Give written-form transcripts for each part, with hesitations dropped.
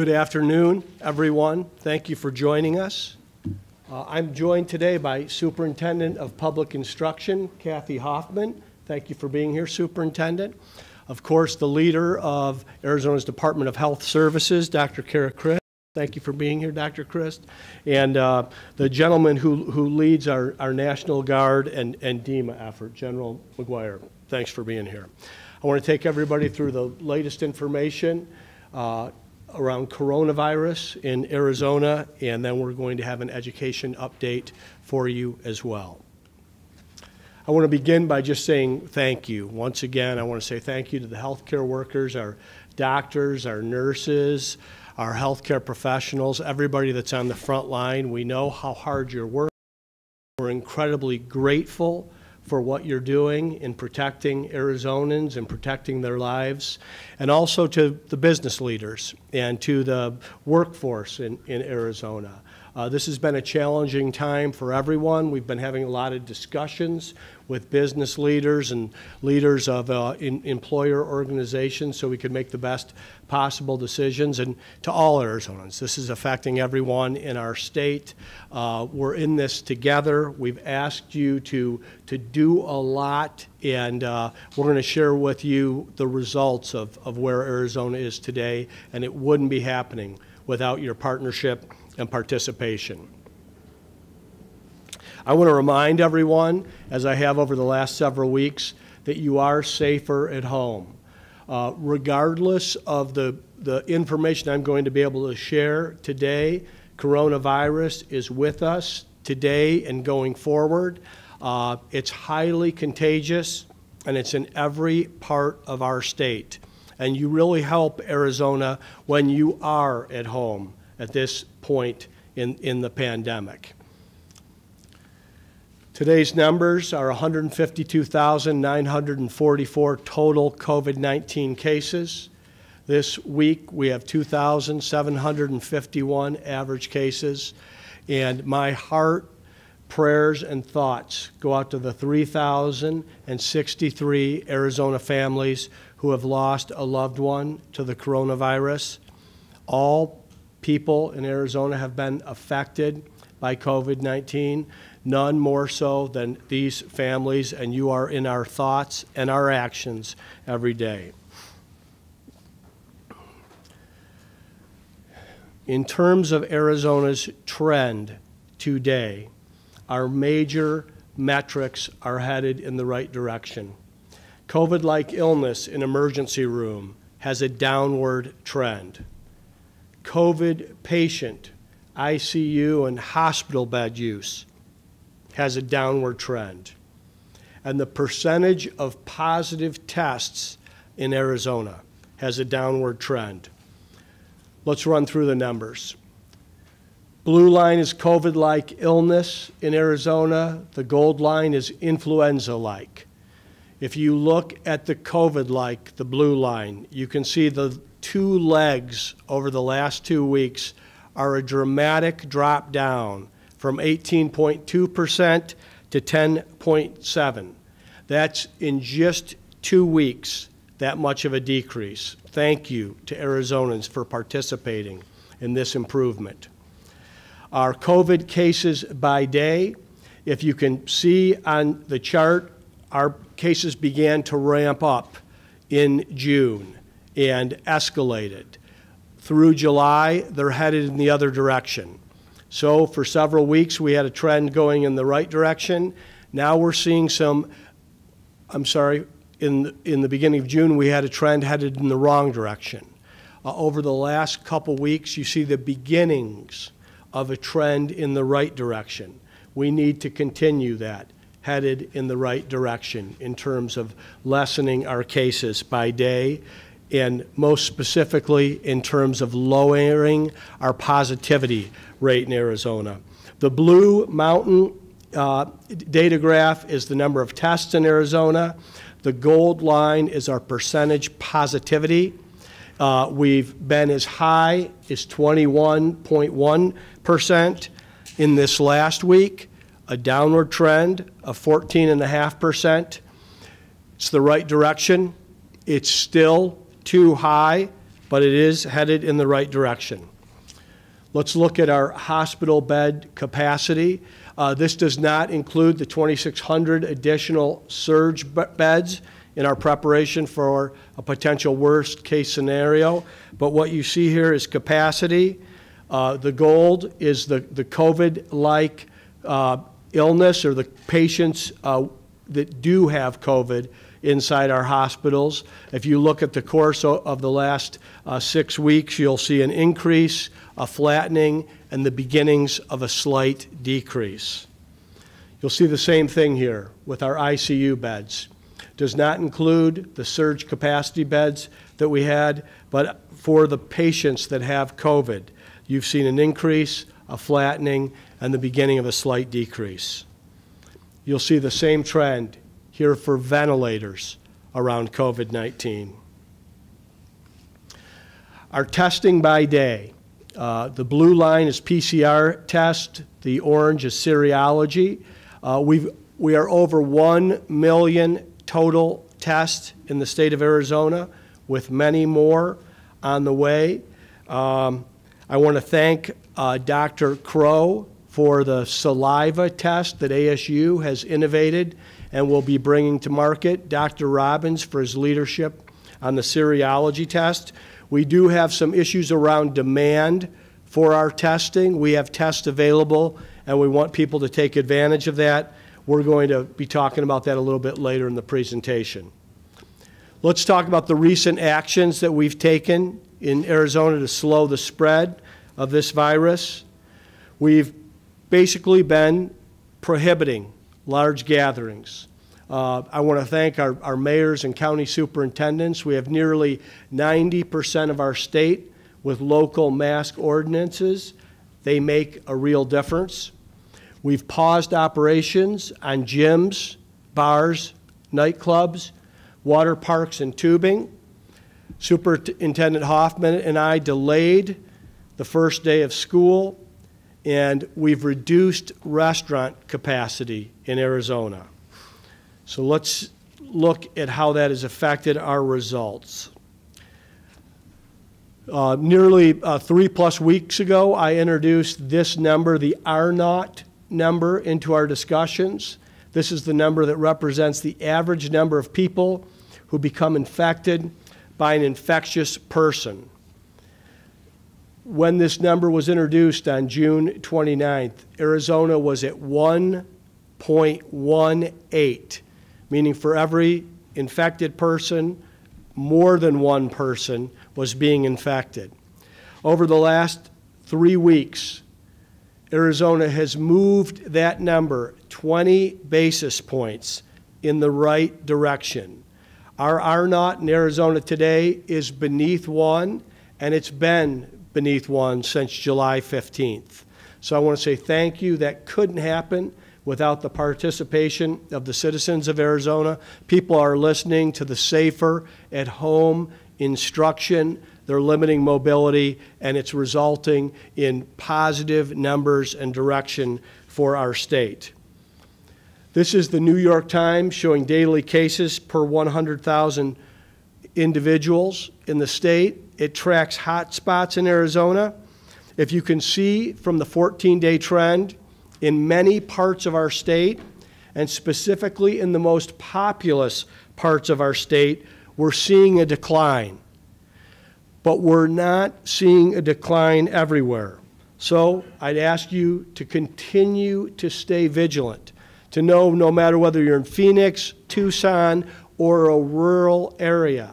Good afternoon, everyone. Thank you for joining us. I'm joined today by Superintendent of Public Instruction, Kathy Hoffman. Thank you for being here, Superintendent. Of course, the leader of Arizona's Department of Health Services, Dr. Kara Christ. Thank you for being here, Dr. Christ. And the gentleman who leads our National Guard and DEMA effort, General McGuire. Thanks for being here. I want to take everybody through the latest information around coronavirus in Arizona, and then we're going to have an education update for you as well. I want to begin by just saying thank you. Once again, I want to say thank you to the healthcare workers, our doctors, our nurses, our healthcare professionals, everybody that's on the front line. We know how hard you're working. We're incredibly grateful for what you're doing in protecting Arizonans and protecting their lives, and also to the business leaders and to the workforce in Arizona. This has been a challenging time for everyone. We've been having a lot of discussions with business leaders and leaders of employer organizations so we could make the best possible decisions. And to all Arizonans, this is affecting everyone in our state. We're in this together. We've asked you to do a lot, and we're going to share with you the results of where Arizona is today, and it wouldn't be happening without your partnership and participation. I want to remind everyone, as I have over the last several weeks, that you are safer at home. Regardless of the information I'm going to be able to share today, coronavirus is with us today and going forward. It's highly contagious, and it's in every part of our state. And you really help Arizona when you are at home at this point in the pandemic. Today's numbers are 152,944 total COVID-19 cases. This week we have 2,751 average cases, and my heart, prayers, and thoughts go out to the 3,063 Arizona families who have lost a loved one to the coronavirus. All people in Arizona have been affected by COVID-19, none more so than these families, and you are in our thoughts and our actions every day. In terms of Arizona's trend today, our major metrics are headed in the right direction. COVID-like illness in emergency room has a downward trend. COVID patient, ICU, and hospital bed use has a downward trend. And the percentage of positive tests in Arizona has a downward trend. Let's run through the numbers. Blue line is COVID-like illness in Arizona. The gold line is influenza-like. If you look at the COVID-like, the blue line, you can see the two legs over the last 2 weeks are a dramatic drop down from 18.2% to 10.7%. That's in just 2 weeks, that much of a decrease. Thank you to Arizonans for participating in this improvement. Our COVID cases by day, if you can see on the chart, our cases began to ramp up in June and escalated. Through July, they're headed in the other direction. So for several weeks, we had a trend going in the right direction. Now we're seeing some, in the beginning of June, we had a trend headed in the wrong direction. Over the last couple weeks, you see the beginnings of a trend in the right direction. We need to continue that, headed in the right direction in terms of lessening our cases by day, and most specifically in terms of lowering our positivity rate in Arizona. The blue mountain data graph is the number of tests in Arizona. The gold line is our percentage positivity. We've been as high as 21.1% in this last week, a downward trend of 14.5%. It's the right direction. It's still too high but it is headed in the right direction. Let's look at our hospital bed capacity. This does not include the 2,600 additional surge beds in our preparation for a potential worst case scenario. But what you see here is capacity. The gold is the COVID-like illness, or the patients that do have COVID inside our hospitals. If you look at the course of the last 6 weeks, you'll see an increase, a flattening, and the beginnings of a slight decrease. You'll see the same thing here with our ICU beds. Does not include the surge capacity beds that we had, but for the patients that have COVID, you've seen an increase, a flattening, and the beginning of a slight decrease. You'll see the same trend here for ventilators around COVID-19. Our testing by day. The blue line is PCR test. The orange is serology. We are over 1 million total tests in the state of Arizona, with many more on the way. I want to thank Dr. Crow for the saliva test that ASU has innovated and will be bringing to market. Dr. Robbins for his leadership on the serology test. We do have some issues around demand for our testing. We have tests available, and we want people to take advantage of that. We're going to be talking about that a little bit later in the presentation. Let's talk about the recent actions that we've taken in Arizona to slow the spread of this virus. We've basically been prohibiting large gatherings. I want to thank our mayors and county superintendents. We have nearly 90% of our state with local mask ordinances. They make a real difference. We've paused operations on gyms, bars, nightclubs, water parks, and tubing. Superintendent Hoffman and I delayed the first day of school, and we've reduced restaurant capacity in Arizona. So let's look at how that has affected our results. Nearly 3+ weeks ago, I introduced this number, the R0 number, into our discussions. This is the number that represents the average number of people who become infected by an infectious person. When this number was introduced on June 29th, Arizona was at 1.18, meaning for every infected person, more than one person was being infected. Over the last 3 weeks, Arizona has moved that number 20 basis points in the right direction. Our R0 in Arizona today is beneath 1, and it's been beneath 1 since July 15th. So I want to say thank you. That couldn't happen without the participation of the citizens of Arizona. People are listening to the safer at home instruction. They're limiting mobility, and it's resulting in positive numbers and direction for our state. This is the New York Times showing daily cases per 100,000 individuals in the state. It tracks hot spots in Arizona. If you can see from the 14-day trend, in many parts of our state, and specifically in the most populous parts of our state, we're seeing a decline. But we're not seeing a decline everywhere. So I'd ask you to continue to stay vigilant, to know no matter whether you're in Phoenix, Tucson, or a rural area,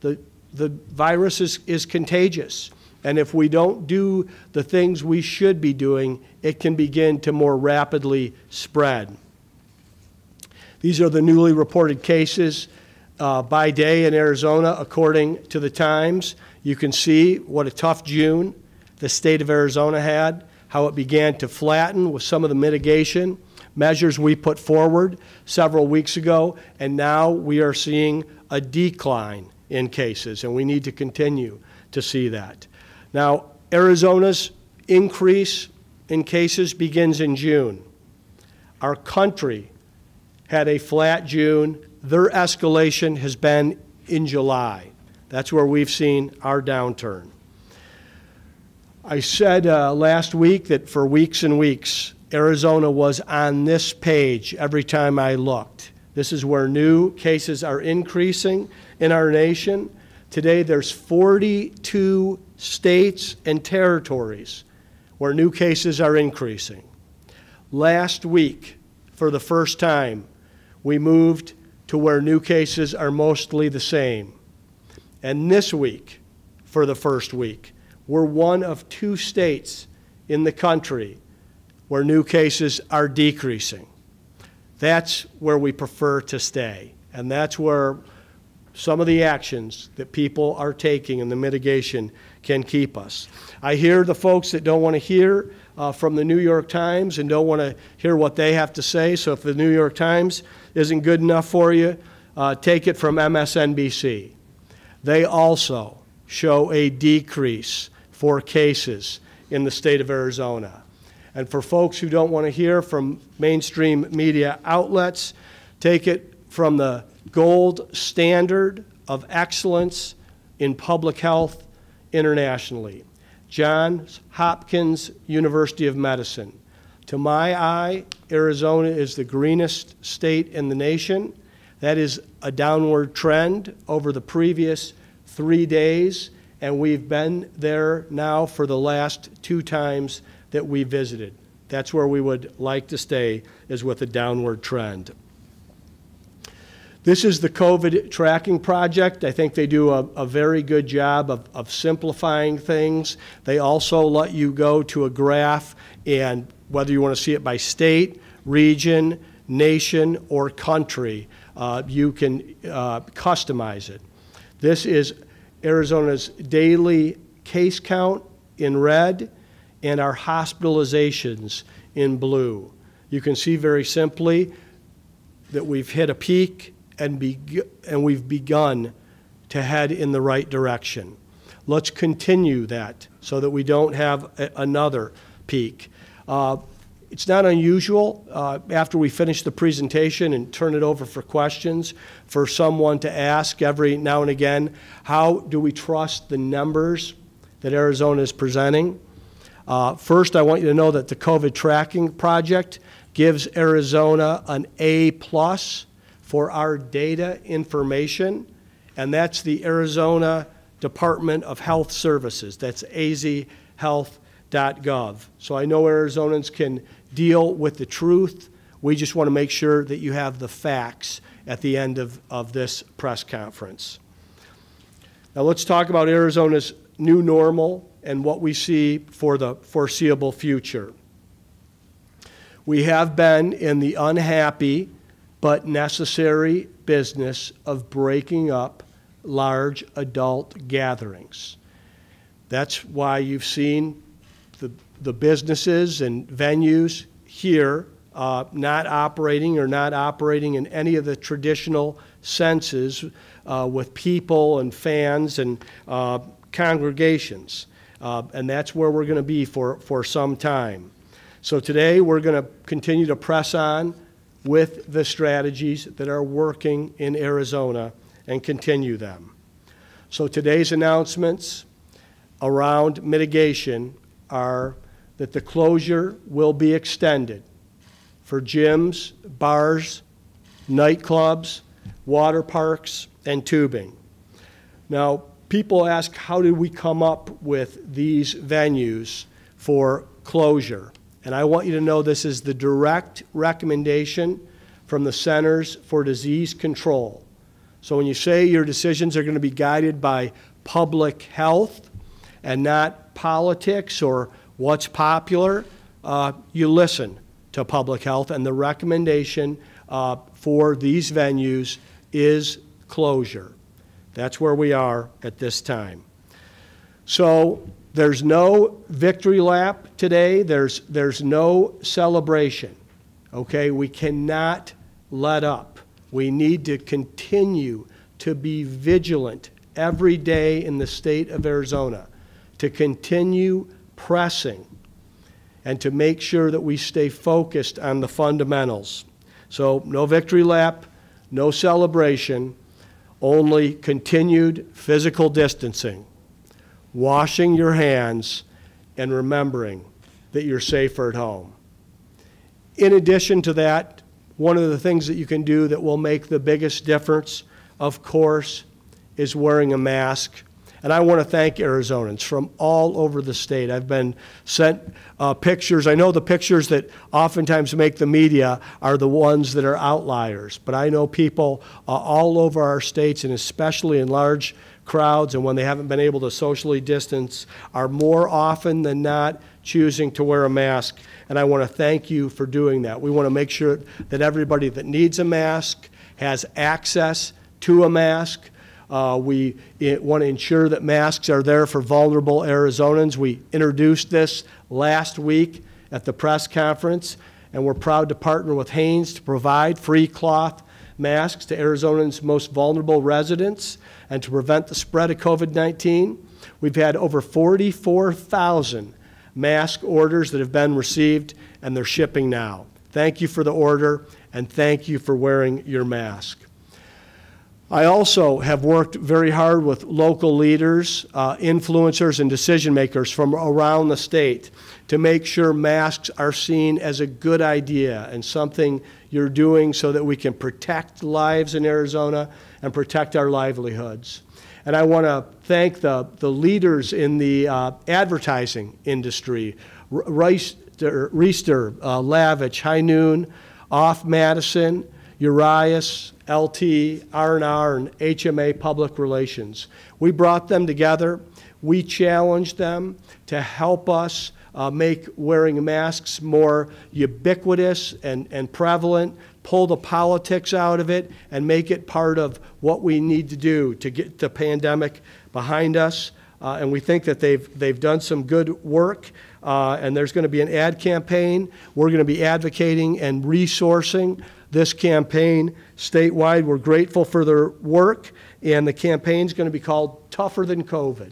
the virus is contagious. And if we don't do the things we should be doing, it can begin to more rapidly spread. These are the newly reported cases by day in Arizona, according to the Times. You can see what a tough June the state of Arizona had, how it began to flatten with some of the mitigation measures we put forward several weeks ago, and now we are seeing a decline in cases, and we need to continue to see that. Now, Arizona's increase in cases begins in June. Our country had a flat June. Their escalation has been in July. That's where we've seen our downturn. I said last week that for weeks and weeks, Arizona was on this page every time I looked. This is where new cases are increasing in our nation. Today there's 42 states and territories where new cases are increasing. Last week, for the first time, we moved to where new cases are mostly the same. And this week, for the first week, we're one of 2 states in the country where new cases are decreasing. That's where we prefer to stay. And that's where some of the actions that people are taking and the mitigation can keep us. I hear the folks that don't want to hear from the New York Times and don't want to hear what they have to say. So if the New York Times isn't good enough for you, take it from MSNBC. They also show a decrease for cases in the state of Arizona. And for folks who don't want to hear from mainstream media outlets, take it from the gold standard of excellence in public health internationally, Johns Hopkins University of Medicine. To my eye, Arizona is the greenest state in the nation. That is a downward trend over the previous 3 days, and we've been there now for the last 2 times that we visited. That's where we would like to stay, is with a downward trend. This is the COVID tracking project. I think they do a very good job of simplifying things. They also let you go to a graph, and whether you want to see it by state, region, nation, or country, you can customize it. This is Arizona's daily case count in red and our hospitalizations in blue. You can see very simply that we've hit a peak and we've begun to head in the right direction. Let's continue that so that we don't have another peak. It's not unusual after we finish the presentation and turn it over for questions for someone to ask every now and again, how do we trust the numbers that Arizona is presenting? First, I want you to know that the COVID tracking project gives Arizona an A+ for our data information, and that's the Arizona Department of Health Services. That's azhealth.gov. So I know Arizonans can deal with the truth. We just want to make sure that you have the facts at the end of this press conference. Now let's talk about Arizona's new normal and what we see for the foreseeable future. We have been in the unhappy but necessary business of breaking up large adult gatherings. That's why you've seen the businesses and venues here not operating in any of the traditional senses with people and fans and congregations. And that's where we're going to be for some time. So today we're going to continue to press on with the strategies that are working in Arizona and continue them. So today's announcements around mitigation are that the closure will be extended for gyms, bars, nightclubs, water parks, and tubing. Now, people ask, how did we come up with these venues for closure? And I want you to know this is the direct recommendation from the Centers for Disease Control. So when you say your decisions are going to be guided by public health and not politics or what's popular, you listen to public health, and the recommendation for these venues is closure. That's where we are at this time. So there's no victory lap today. There's no celebration. Okay, we cannot let up. We need to continue to be vigilant every day in the state of Arizona, to continue pressing and to make sure that we stay focused on the fundamentals. So no victory lap, no celebration. only continued physical distancing, washing your hands, and remembering that you're safer at home. In addition to that, one of the things that you can do that will make the biggest difference, of course, is wearing a mask. And I want to thank Arizonans from all over the state. I've been sent pictures. I know the pictures that oftentimes make the media are the ones that are outliers, but I know people all over our states, and especially in large crowds and when they haven't been able to socially distance, are more often than not choosing to wear a mask. And I want to thank you for doing that. We want to make sure that everybody that needs a mask has access to a mask. We want to ensure that masks are there for vulnerable Arizonans. We introduced this last week at the press conference, and we're proud to partner with Hanes to provide free cloth masks to Arizonans' most vulnerable residents and to prevent the spread of COVID-19. We've had over 44,000 mask orders that have been received, and they're shipping now. Thank you for the order, and thank you for wearing your mask. I also have worked very hard with local leaders, influencers, and decision makers from around the state to make sure masks are seen as a good idea and something you're doing so that we can protect lives in Arizona and protect our livelihoods. And I want to thank the leaders in the advertising industry, Reister, Lavich, High Noon, Off Madison, Urias, LT, R&R, and HMA Public Relations. We brought them together. We challenged them to help us make wearing masks more ubiquitous and prevalent, pull the politics out of it, and make it part of what we need to do to get the pandemic behind us. And we think that they've done some good work. And there's going to be an ad campaign. We're going to be advocating and resourcing this campaign statewide. We're grateful for their work, and the campaign's going to be called Tougher Than COVID.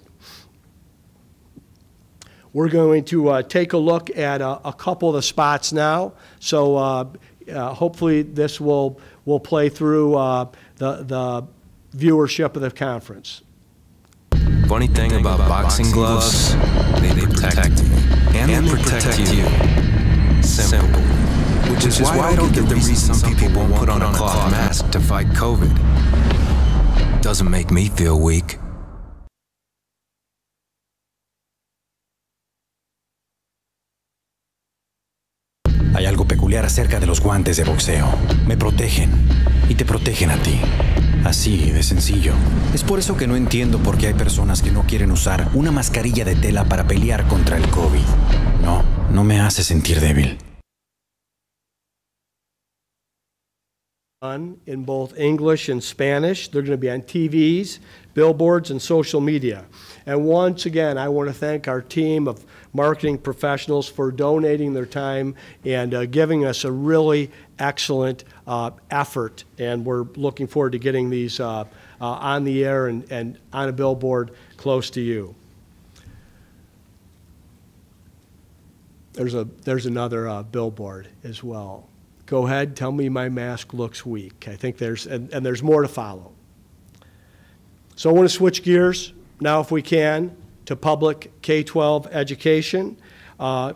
We're going to take a look at a couple of the spots now. So hopefully this will play through the viewership of the conference. Funny thing about boxing gloves, they protect me, and they protect you. Simple. Which is why I don't get the reason some people won't put on a cloth mask to fight COVID. Doesn't make me feel weak. Hay algo peculiar acerca de los guantes de boxeo. Me protegen y te protegen a ti. Así de sencillo. Es por eso que no entiendo por qué hay personas que no quieren usar una mascarilla de tela para pelear contra el COVID. No me hace sentir débil. In both English and Spanish. They're going to be on TVs, billboards, and social media. And once again, I want to thank our team of marketing professionals for donating their time and giving us a really excellent effort. And we're looking forward to getting these on the air and on a billboard close to you. There's another billboard as well. Go ahead, tell me my mask looks weak. I think there's more to follow. So I want to switch gears now, if we can, to public K-12 education,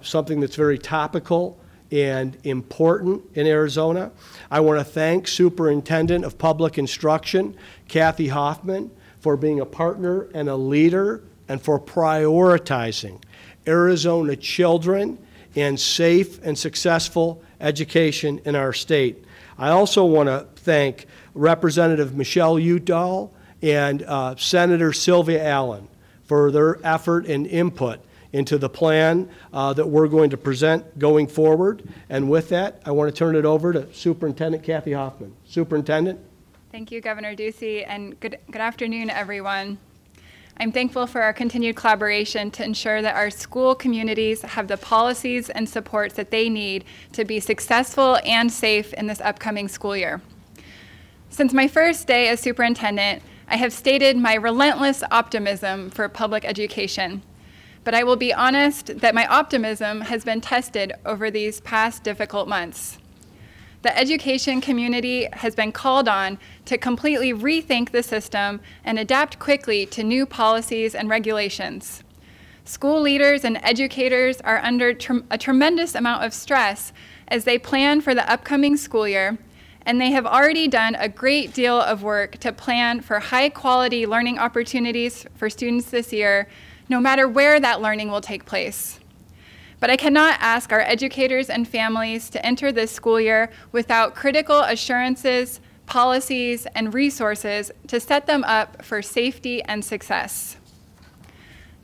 something that's very topical and important in Arizona. I want to thank Superintendent of Public Instruction, Kathy HOFFMAN, for being a partner and a leader and for prioritizing Arizona children and safe and successful education in our state. I also want to thank Representative Michelle Udall and Senator Sylvia Allen for their effort and input into the plan that we're going to present going forward. And with that, I want to turn it over to Superintendent Kathy HOFFMAN. Superintendent. Thank you, Governor Ducey, and good afternoon, everyone. I'm thankful for our continued collaboration to ensure that our school communities have the policies and supports that they need to be successful and safe in this upcoming school year. Since my first day as superintendent, I have stated my relentless optimism for public education. But I will be honest that my optimism has been tested over these past difficult months. the education community has been called on to completely rethink the system and adapt quickly to new policies and regulations. School leaders and educators are under a tremendous amount of stress as they plan for the upcoming school year, and they have already done a great deal of work to plan for high-quality learning opportunities for students this year, no matter where that learning will take place. But I cannot ask our educators and families to enter this school year without critical assurances, policies, and resources to set them up for safety and success.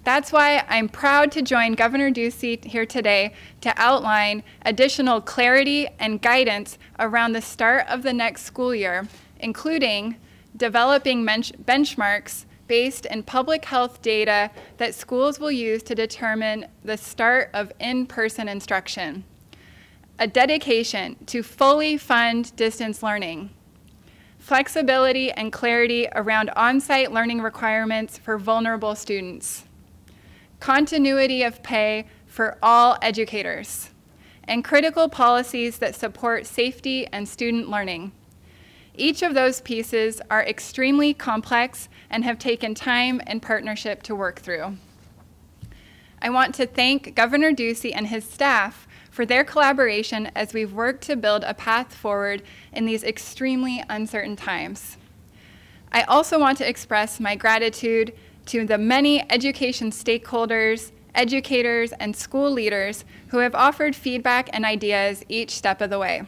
That's why I'm proud to join Governor Ducey here today to outline additional clarity and guidance around the start of the next school year, including developing benchmarks based in public health data that schools will use to determine the start of in-person instruction, a dedication to fully fund distance learning, flexibility and clarity around on-site learning requirements for vulnerable students, continuity of pay for all educators, and critical policies that support safety and student learning. Each of those pieces are extremely complex and have taken time and partnership to work through. I want to thank Governor Ducey and his staff for their collaboration as we've worked to build a path forward in these extremely uncertain times. I also want to express my gratitude to the many education stakeholders, educators, and school leaders who have offered feedback and ideas each step of the way.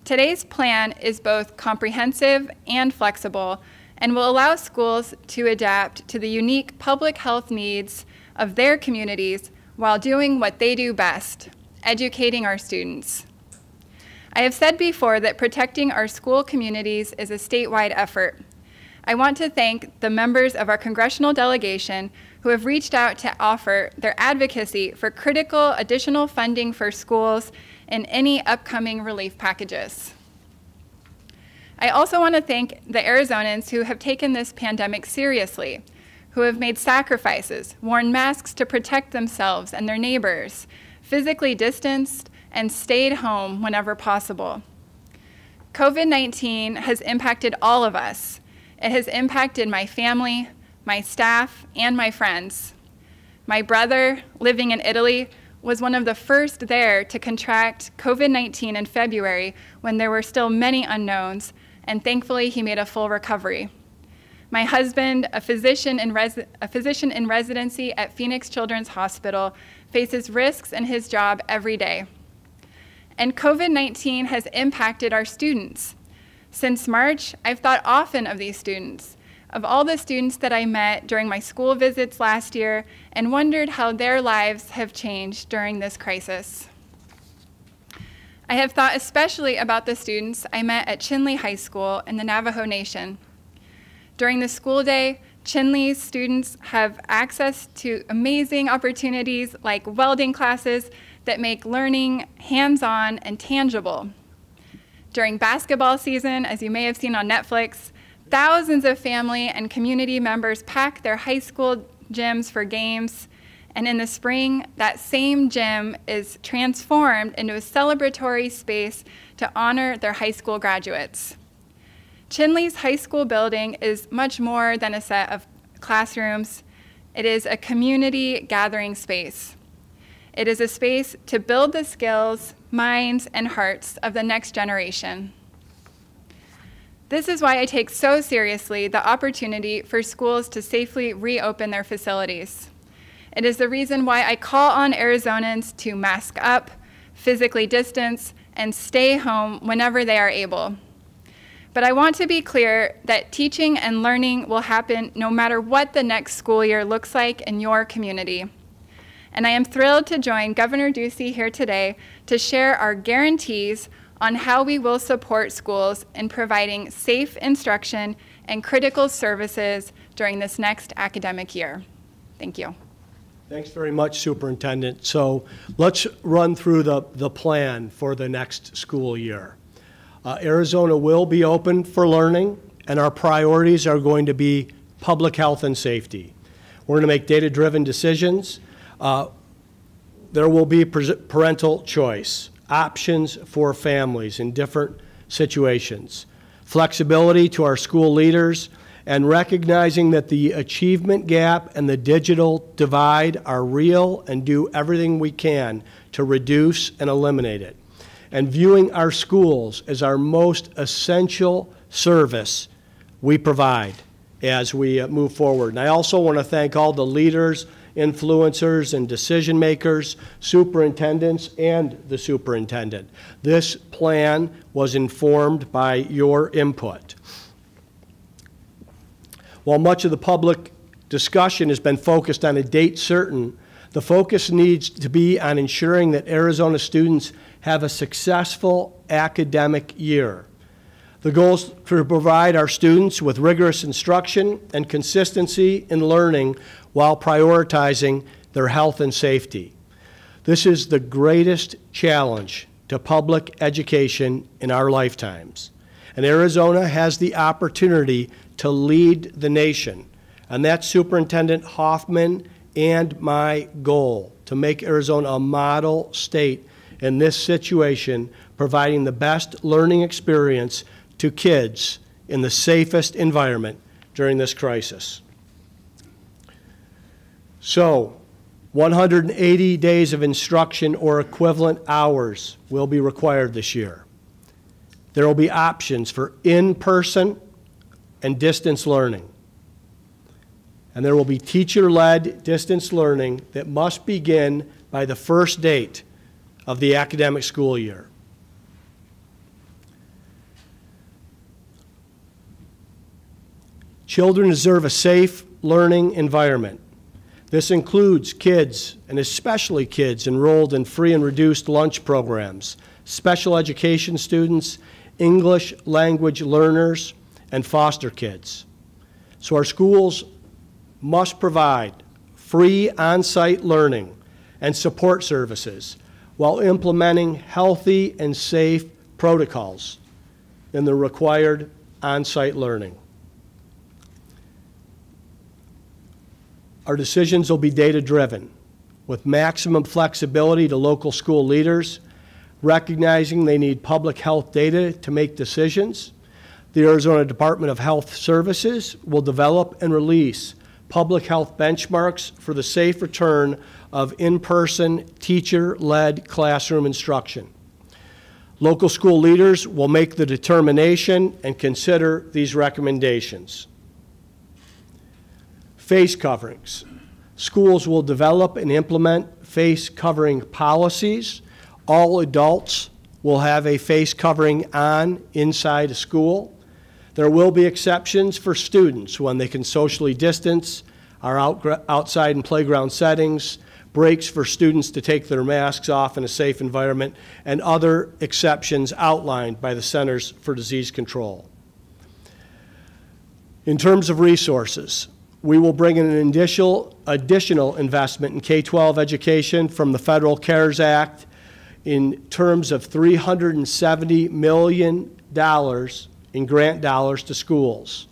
Today's plan is both comprehensive and flexible and will allow schools to adapt to the unique public health needs of their communities while doing what they do best, educating our students. I have said before that protecting our school communities is a statewide effort. I want to thank the members of our congressional delegation who have reached out to offer their advocacy for critical additional funding for schools in any upcoming relief packages. I also want to thank the Arizonans who have taken this pandemic seriously, who have made sacrifices, worn masks to protect themselves and their neighbors, physically distanced, and stayed home whenever possible. COVID-19 has impacted all of us. It has impacted my family, my staff, and my friends. My brother, living in Italy, was one of the first there to contract COVID-19 in February when there were still many unknowns, and thankfully he made a full recovery. My husband, a physician in residency at Phoenix Children's Hospital, faces risks in his job every day. And COVID-19 has impacted our students. Since March, I've thought often of these students, of all the students that I met during my school visits last year, and wondered how their lives have changed during this crisis. I have thought especially about the students I met at Chinle High School in the Navajo Nation. During the school day, Chinle's students have access to amazing opportunities like welding classes that make learning hands-on and tangible. During basketball season, as you may have seen on Netflix, thousands of family and community members pack their high school gyms for games, and in the spring, that same gym is transformed into a celebratory space to honor their high school graduates. Chinle's high school building is much more than a set of classrooms. It is a community gathering space. It is a space to build the skills, minds, and hearts of the next generation. This is why I take so seriously the opportunity for schools to safely reopen their facilities. It is the reason why I call on Arizonans to mask up, physically distance, and stay home whenever they are able. But I want to be clear that teaching and learning will happen no matter what the next school year looks like in your community. And I am thrilled to join Governor Ducey here today to share our guarantees on how we will support schools in providing safe instruction and critical services during this next academic year. Thank you. Thanks very much, Superintendent. So let's run through the plan for the next school year. Arizona will be open for learning, and our priorities are going to be public health and safety. We're going to make data-driven decisions. There will be parental choice. options for families in different situations, flexibility to our school leaders, and recognizing that the achievement gap and the digital divide are real and do everything we can to reduce and eliminate it, and viewing our schools as our most essential service we provide as we move forward. And I also want to thank all the leaders, influencers, and decision makers, superintendents, and the superintendent. This plan was informed by your input. While much of the public discussion has been focused on a date certain, the focus needs to be on ensuring that Arizona students have a successful academic year. The goal is to provide our students with rigorous instruction and consistency in learning while prioritizing their health and safety. This is the greatest challenge to public education in our lifetimes. And Arizona has the opportunity to lead the nation. And that's Superintendent Hoffman and my goal, to make Arizona a model state in this situation, providing the best learning experience to kids in the safest environment during this crisis. So, 180 days of instruction or equivalent hours will be required this year. There will be options for in-person and distance learning. And there will be teacher-led distance learning that must begin by the first date of the academic school year. Children deserve a safe learning environment. This includes kids, and especially kids, enrolled in free and reduced lunch programs, special education students, English language learners, and foster kids. So our schools must provide free on-site learning and support services while implementing healthy and safe protocols in the required on-site learning. Our decisions will be data-driven, with maximum flexibility to local school leaders, recognizing they need public health data to make decisions. The Arizona Department of Health Services will develop and release public health benchmarks for the safe return of in-person, teacher-led classroom instruction. Local school leaders will make the determination and consider these recommendations. Face coverings. Schools will develop and implement face covering policies. All adults will have a face covering on inside a school. There will be exceptions for students when they can socially distance, are outside in playground settings, breaks for students to take their masks off in a safe environment, and other exceptions outlined by the Centers for Disease Control. In terms of resources, we will bring in an additional investment in K-12 education from the Federal CARES Act in terms of $370 million in grant dollars to schools.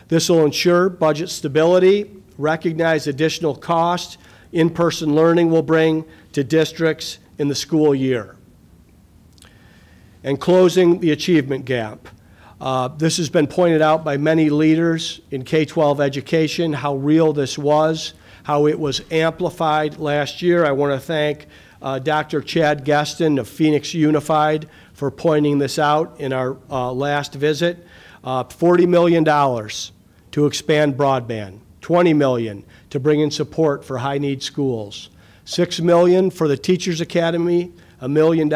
This will ensure budget stability, recognize additional costs in-person learning will bring to districts in the school year. And closing the achievement gap. This has been pointed out by many leaders in K-12 education, how real this was, how it was amplified last year. I want to thank Dr. Chad Geston of Phoenix Unified for pointing this out in our last visit. $40 million to expand broadband, $20 million to bring in support for high-need schools, $6 million for the Teachers Academy, $1 million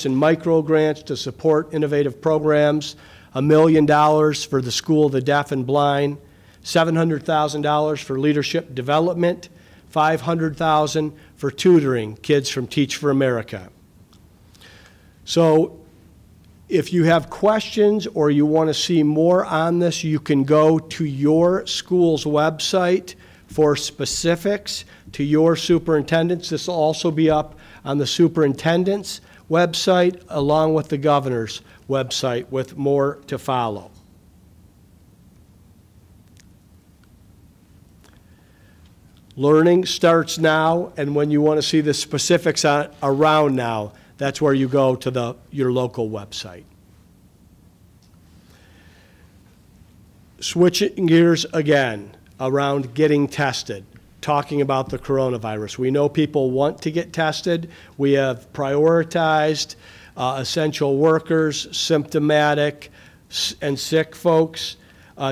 in micro grants to support innovative programs, $1 million for the School of the Deaf and Blind, $700,000 for leadership development, $500,000 for tutoring kids from Teach for America. So if you have questions or you want to see more on this, you can go to your school's website for specifics to your superintendents. This will also be up on the superintendent's website along with the governor's website with more to follow. Learning starts now, and when you want to see the specifics around now, that's where you go to your local website. Switching gears again around getting tested, talking about the coronavirus. We know people want to get tested. We have prioritized essential workers, symptomatic, and sick folks.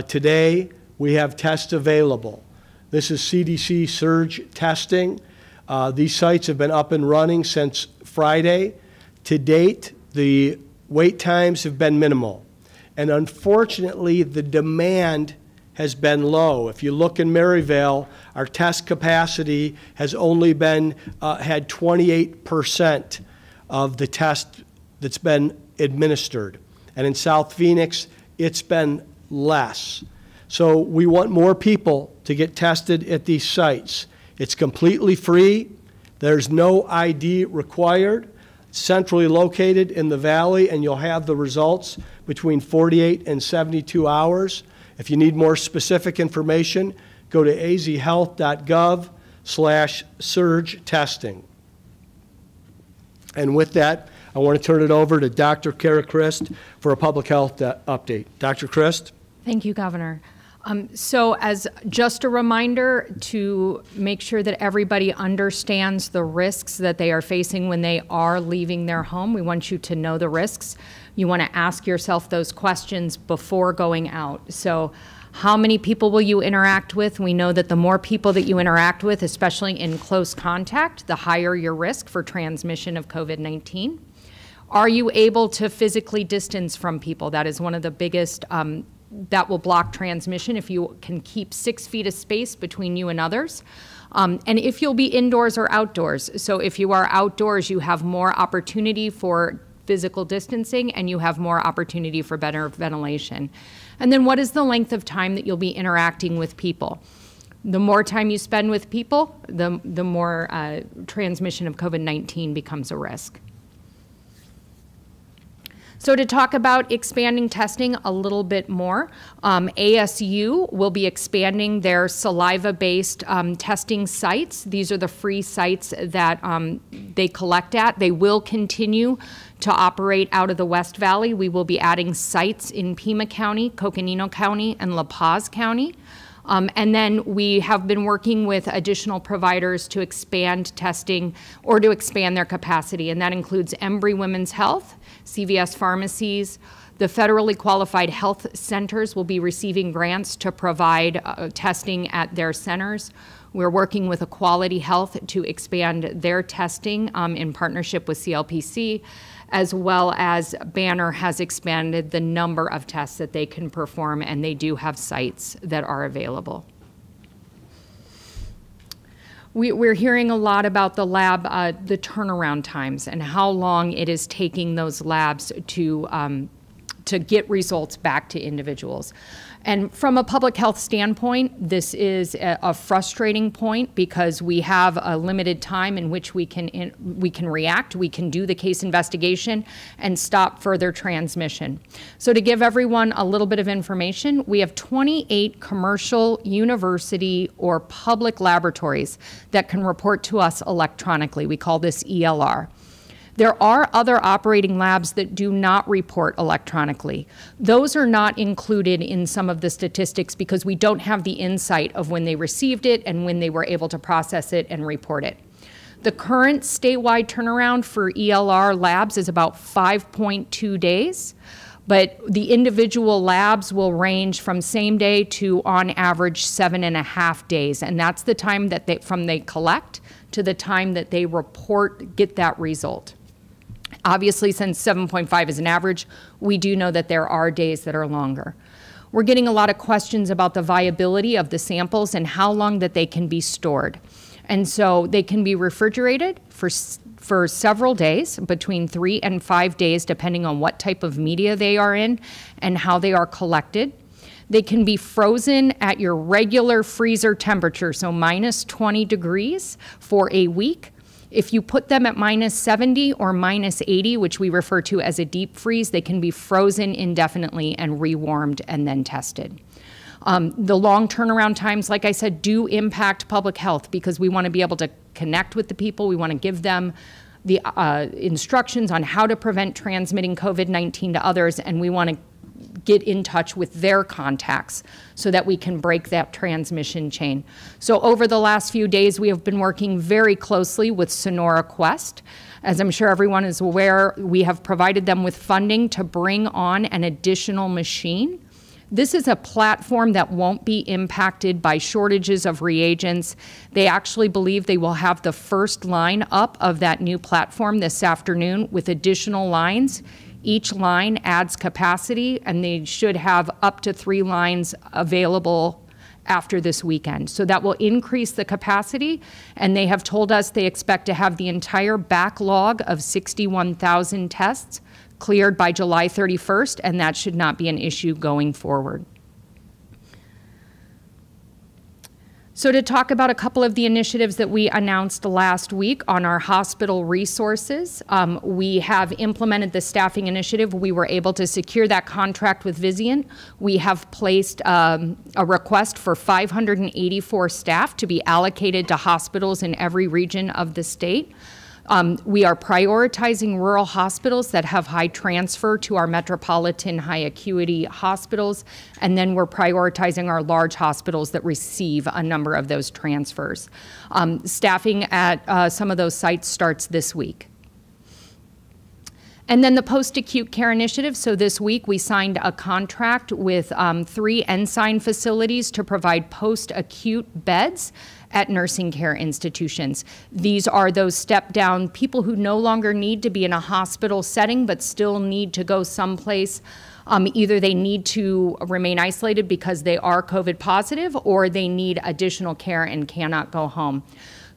Today, we have tests available. This is CDC surge testing. These sites have been up and running since Friday. To date, the wait times have been minimal. And unfortunately, the demand has been low. If you look in Maryvale, our test capacity has only been, had 28% of the test that's been administered. And in South Phoenix, it's been less. So we want more people to get tested at these sites. It's completely free. There's no ID required. Centrally located in the valley, and you'll have the results between 48 and 72 hours. If you need more specific information, go to azhealth.gov/surge testing. And with that, I want to turn it over to Dr. Kara Christ for a public health update. Dr. Christ? Thank you, Governor. So as just a reminder to make sure that everybody understands the risks that they are facing when they are leaving their home, we want you to know the risks. You want to ask yourself those questions before going out. So how many people will you interact with? We know that the more people that you interact with, especially in close contact, the higher your risk for transmission of COVID-19. Are you able to physically distance from people? That is one of the biggest that will block transmission if you can keep 6 feet of space between you and others. And if you'll be indoors or outdoors. So if you are outdoors, you have more opportunity for physical distancing and you have more opportunity for better ventilation. And then what is the length of time that you'll be interacting with people? The more time you spend with people, the more transmission of COVID-19 becomes a risk. So to talk about expanding testing a little bit more, ASU will be expanding their saliva-based testing sites. These are the free sites that they collect at. They will continue to operate out of the West Valley. We will be adding sites in Pima County, Coconino County, and La Paz County. And then we have been working with additional providers to expand testing or to expand their capacity, and that includes Embry Women's Health, CVS pharmacies. The federally qualified health centers will be receiving grants to provide testing at their centers. We're working with Equality Health to expand their testing in partnership with CLPC, as well as Banner has expanded the number of tests that they can perform, and they do have sites that are available. We're hearing a lot about the lab, the turnaround times, and how long it is taking those labs to get results back to individuals. And from a public health standpoint, this is a frustrating point because we have a limited time in which we can react, we can do the case investigation and stop further transmission. So to give everyone a little bit of information, we have 28 commercial, university, or public laboratories that can report to us electronically. We call this ELR. There are other operating labs that do not report electronically. Those are not included in some of the statistics because we don't have the insight of when they received it and when they were able to process it and report it. The current statewide turnaround for ELR labs is about 5.2 days, but the individual labs will range from same day to on average 7.5 days, and that's the time that they collect to the time that they get that result. Obviously, since 7.5 is an average, we do know that there are days that are longer. We're getting a lot of questions about the viability of the samples and how long that they can be stored. And so they can be refrigerated for several days, between 3 and 5 days, depending on what type of media they are in and how they are collected. They can be frozen at your regular freezer temperature, so minus 20 degrees for a week. If you put them at minus 70 or minus 80, which we refer to as a deep freeze, they can be frozen indefinitely and rewarmed and then tested. The long turnaround times, like I said, do impact public health because we want to be able to connect with the people. We want to give them the instructions on how to prevent transmitting COVID-19 to others, and we want to get in touch with their contacts so that we can break that transmission chain. So over the last few days, we have been working very closely with Sonora Quest. As I'm sure everyone is aware, we have provided them with funding to bring on an additional machine. This is a platform that won't be impacted by shortages of reagents. They actually believe they will have the first line up of that new platform this afternoon with additional lines. Each line adds capacity, and they should have up to 3 lines available after this weekend. So that will increase the capacity, and they have told us they expect to have the entire backlog of 61,000 tests cleared by July 31st, and that should not be an issue going forward. So to talk about a couple of the initiatives that we announced last week on our hospital resources, we have implemented the staffing initiative. We were able to secure that contract with Vizient. We have placed a request for 584 staff to be allocated to hospitals in every region of the state. We are prioritizing rural hospitals that have high transfer to our metropolitan high acuity hospitals, and then we're prioritizing our large hospitals that receive a number of those transfers. Staffing at some of those sites starts this week. And then the post-acute care initiative. So this week we signed a contract with 3 Ensign facilities to provide post-acute beds at nursing care institutions. These are those step-down people who no longer need to be in a hospital setting but still need to go someplace. Either they need to remain isolated because they are COVID positive, or they need additional care and cannot go home.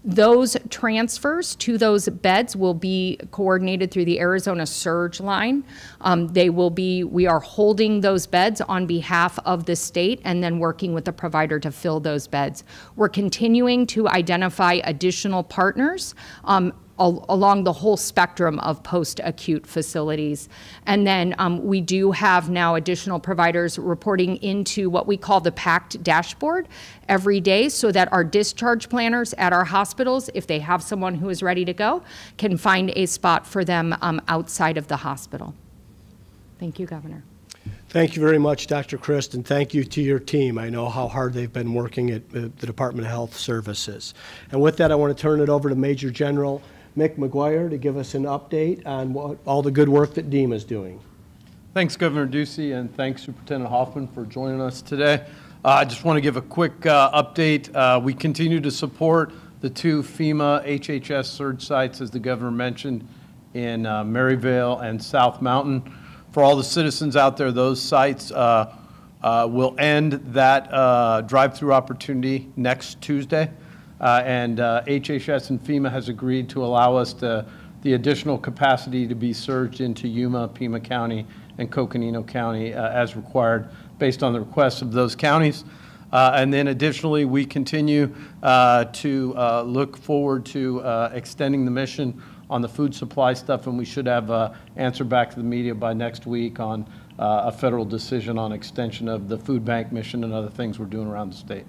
Those transfers to those beds will be coordinated through the Arizona Surge line. We are holding those beds on behalf of the state and then working with the provider to fill those beds. We're continuing to identify additional partners along the whole spectrum of post-acute facilities. And then we do have now additional providers reporting into what we call the PACT dashboard every day, so that our discharge planners at our hospitals, if they have someone who is ready to go, can find a spot for them outside of the hospital. Thank you, Governor. Thank you very much, Dr. Christ, and thank you to your team. I know how hard they've been working at the Department of Health Services. And with that, I want to turn it over to Major General Mick McGuire to give us an update on all the good work that DEMA is doing. Thanks, Governor Ducey, and thanks, Superintendent Hoffman, for joining us today. I just want to give a quick update. We continue to support the 2 FEMA HHS surge sites, as the Governor mentioned, in Maryvale and South Mountain. For all the citizens out there, those sites will end that drive-through opportunity next Tuesday. And HHS and FEMA has agreed to allow us the additional capacity to be surged into Yuma, Pima County, and Coconino County as required based on the requests of those counties. And then additionally, we continue to look forward to extending the mission on the food supply stuff, and we should have an answer back to the media by next week on a federal decision on extension of the food bank mission and other things we're doing around the state.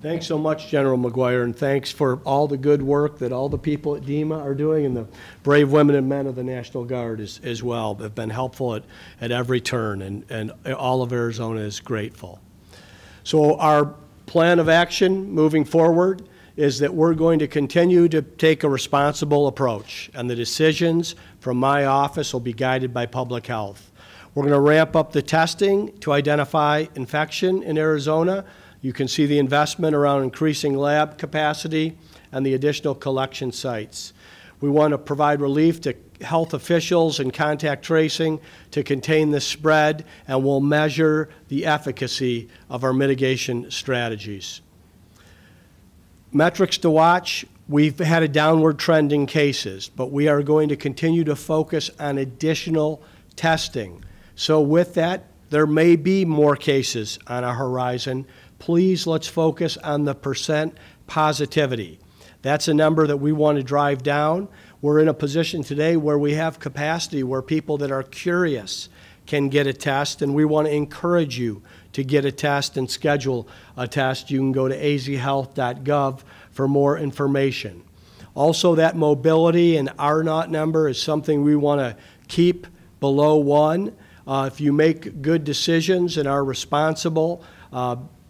Thanks so much, General McGuire, and thanks for all the good work that all the people at DEMA are doing, and the brave women and men of the National Guard as well. They've been helpful at every turn, and all of Arizona is grateful. So our plan of action moving forward is that we're going to continue to take a responsible approach, and the decisions from my office will be guided by public health. We're going to ramp up the testing to identify infection in Arizona. You can see the investment around increasing lab capacity and the additional collection sites. We want to provide relief to health officials and contact tracing to contain the spread, and we'll measure the efficacy of our mitigation strategies. Metrics to watch: we've had a downward trend in cases, but we are going to continue to focus on additional testing. So with that, there may be more cases on our horizon. Please, let's focus on the percent positivity. That's a number that we want to drive down. We're in a position today where we have capacity, where people that are curious can get a test, and we want to encourage you to get a test and schedule a test. You can go to azhealth.gov for more information. Also, that mobility and R0 number is something we want to keep below 1. If you make good decisions and are responsible,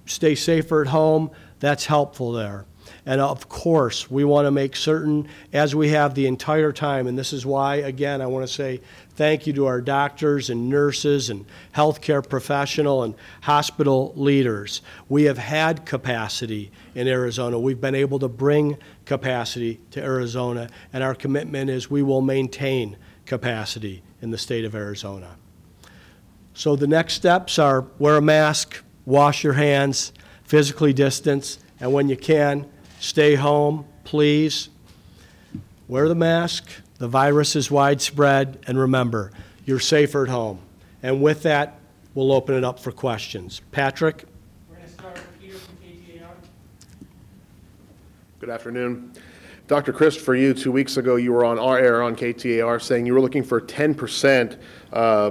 stay safer at home, that's helpful there. And of course, we want to make certain, as we have the entire time, and this is why, again, I want to say thank you to our doctors and nurses and healthcare professional and hospital leaders. We have had capacity in Arizona. We've been able to bring capacity to Arizona, and our commitment is we will maintain capacity in the state of Arizona. So the next steps are wear a mask, wash your hands, physically distance, and when you can, stay home, please. Wear the mask. The virus is widespread, and remember, you're safer at home. And with that, we'll open it up for questions. Patrick? We're going to start with Peter from KTAR. Good afternoon. Dr. Christ, for you, 2 weeks ago, you were on our air on KTAR saying you were looking for 10%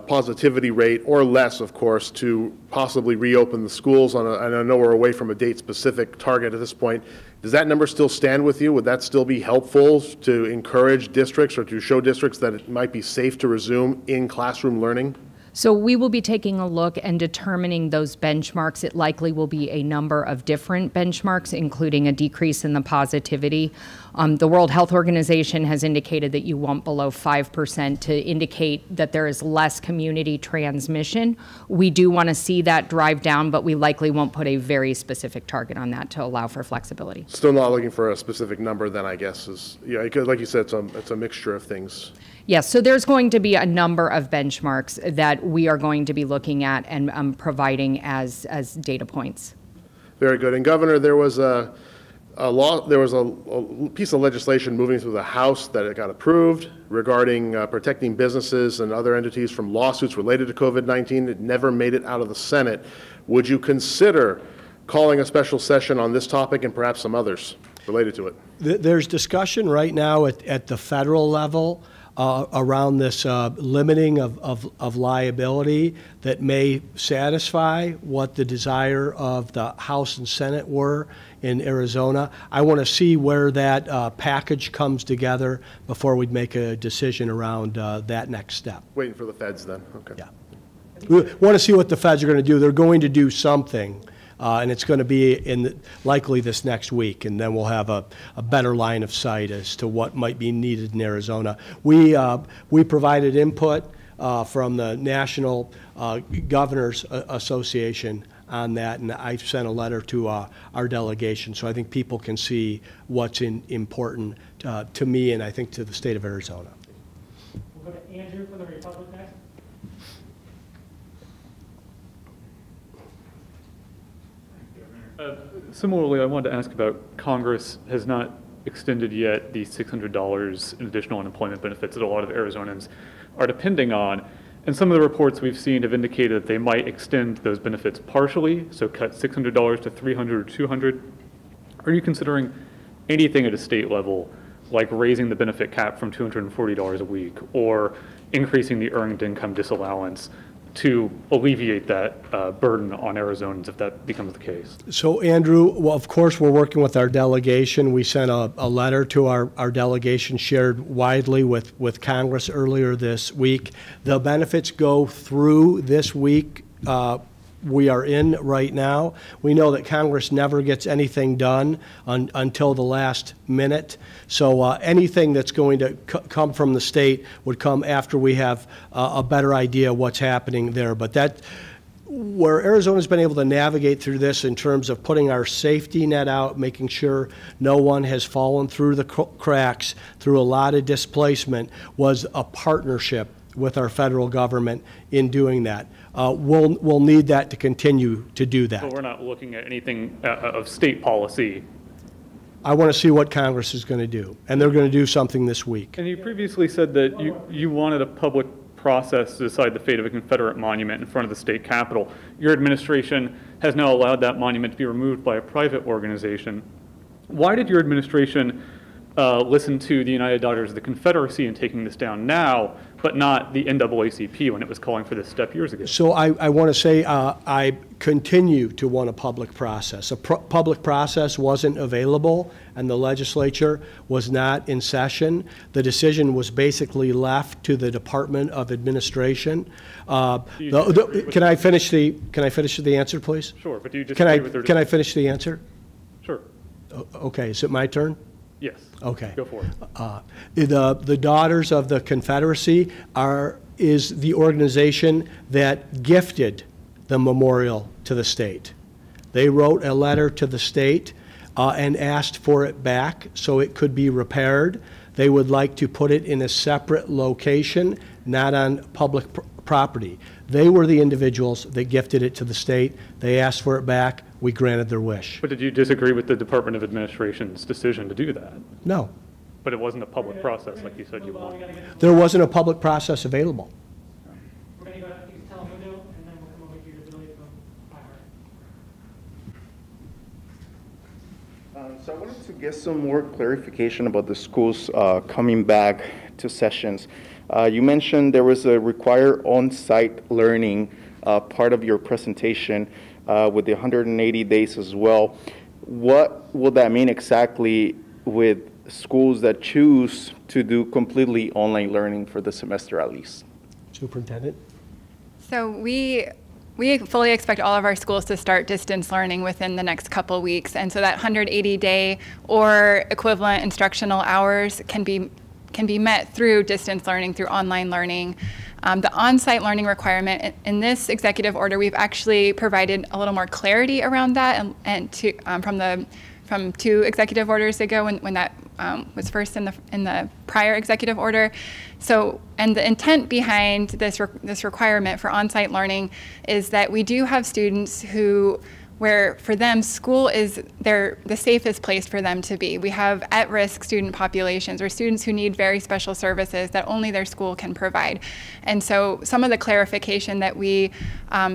positivity rate or less, of course, to possibly reopen the schools. And I know we're away from a date-specific target at this point. Does that number still stand with you? Would that still be helpful to encourage districts or to show districts that it might be safe to resume in-classroom learning? So we will be taking a look and determining those benchmarks. It likely will be a number of different benchmarks, including a decrease in the positivity. The World Health Organization has indicated that you want below 5% to indicate that there is less community transmission. We do want to see that drive down, but we likely won't put a very specific target on that to allow for flexibility. Still not looking for a specific number then, I guess, is, yeah, because like you said, it's a mixture of things. Yes, so there's going to be a number of benchmarks that we are going to be looking at and providing as data points. Very good. And Governor, there was a piece of legislation moving through the House that it got approved regarding protecting businesses and other entities from lawsuits related to COVID-19. It never made it out of the Senate. Would you consider calling a special session on this topic and perhaps some others related to it? There's discussion right now at the federal level around this limiting of liability that may satisfy what the desire of the House and Senate were in Arizona. I want to see where that package comes together before we make a decision around that next step. Waiting for the feds then, okay. Yeah. We want to see what the feds are going to do. They're going to do something. And it's going to be likely this next week, and then we'll have a better line of sight as to what might be needed in Arizona. We provided input from the National Governors Association on that, and I sent a letter to our delegation, so I think people can see what's important to me and I think to the state of Arizona. We'll go to Andrew from the Republic next. Similarly, I wanted to ask about Congress has not extended yet the $600 in additional unemployment benefits that a lot of Arizonans are depending on. And some of the reports we've seen have indicated that they might extend those benefits partially, so cut $600 to $300 or $200. Are you considering anything at a state level, like raising the benefit cap from $240 a week or increasing the earned income disallowance to alleviate that burden on Arizonans if that becomes the case? So, Andrew, well, of course, we're working with our delegation. We sent a letter to our delegation shared widely with Congress earlier this week. The benefits go through this week. We are in right now. We know that Congress never gets anything done until the last minute. So anything that's going to come from the state would come after we have a better idea what's happening there. But that, where Arizona's been able to navigate through this in terms of putting our safety net out, making sure no one has fallen through the cracks through a lot of displacement, was a partnership with our federal government in doing that. We'll need that to continue to do that. But we're not looking at anything of state policy. I want to see what Congress is going to do, and they're going to do something this week. And you previously said that you wanted a public process to decide the fate of a Confederate monument in front of the state capitol. Your administration has now allowed that monument to be removed by a private organization. Why did your administration listen to the United Daughters of the Confederacy in taking this down now, but not the NAACP when it was calling for this step years ago. So I want to say I continue to want a public process. A public process wasn't available, and the legislature was not in session. The decision was basically left to the Department of Administration. Can I finish the answer, please? Sure, but do you disagree with their Can I finish the answer? Sure. Okay, is it my turn? Yes. Okay. Go for it. The Daughters of the Confederacy is the organization that gifted the memorial to the state. They wrote a letter to the state and asked for it back so it could be repaired. They would like to put it in a separate location, not on public property. They were the individuals that gifted it to the state. They asked for it back. We granted their wish. But did you disagree with the Department of Administration's decision to do that? No. But it wasn't a public process like you said you wanted. There wasn't a public process available. We're going to go to Telemundo, and then we'll come over here to Billy from iHeart. So I wanted to get some more clarification about the schools coming back to sessions. You mentioned there was a required on-site learning part of your presentation with the 180 days as well. What will that mean exactly with schools that choose to do completely online learning for the semester at least? Superintendent? So we fully expect all of our schools to start distance learning within the next couple weeks. And so that 180-day or equivalent instructional hours can be met through distance learning, through online learning. The on-site learning requirement, in this executive order, we've actually provided a little more clarity around that from 2 executive orders ago when that was first in the prior executive order. So, and the intent behind this requirement for on-site learning is that we do have students where for them, school is the safest place for them to be. We have at-risk student populations or students who need very special services that only their school can provide. And so some of the clarification that we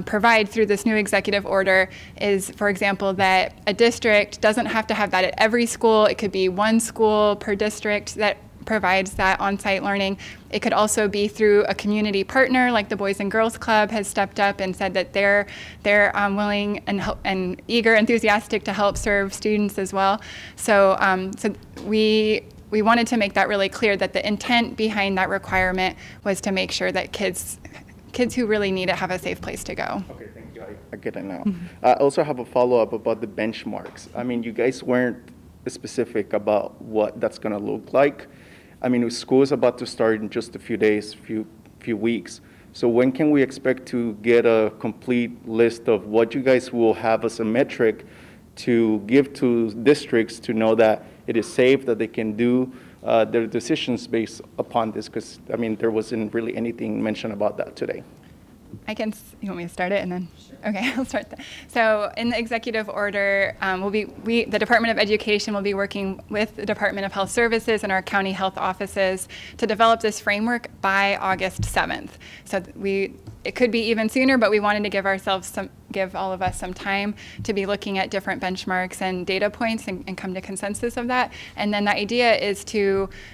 provide through this new executive order is, for example, that a district doesn't have to have that at every school. It could be one school per district that provides that on-site learning. It could also be through a community partner, like the Boys and Girls Club has stepped up and said that they're willing and eager, enthusiastic to help serve students as well. So, we wanted to make that really clear that the intent behind that requirement was to make sure that kids who really need it have a safe place to go. Okay, thank you. I get it now. I also have a follow-up about the benchmarks. I mean, you guys weren't specific about what that's going to look like. I mean, school is about to start in just a few days, few weeks. So when can we expect to get a complete list of what you guys will have as a metric to give to districts to know that it is safe, that they can do their decisions based upon this? Because, I mean, there wasn't really anything mentioned about that today. You want me to start it and then? Sure. Okay, I'll start that. So in the executive order, the Department of Education will be working with the Department of Health Services and our county health offices to develop this framework by August 7th. So it could be even sooner, but we wanted to give all of us some time to be looking at different benchmarks and data points and come to consensus of that. And then the idea is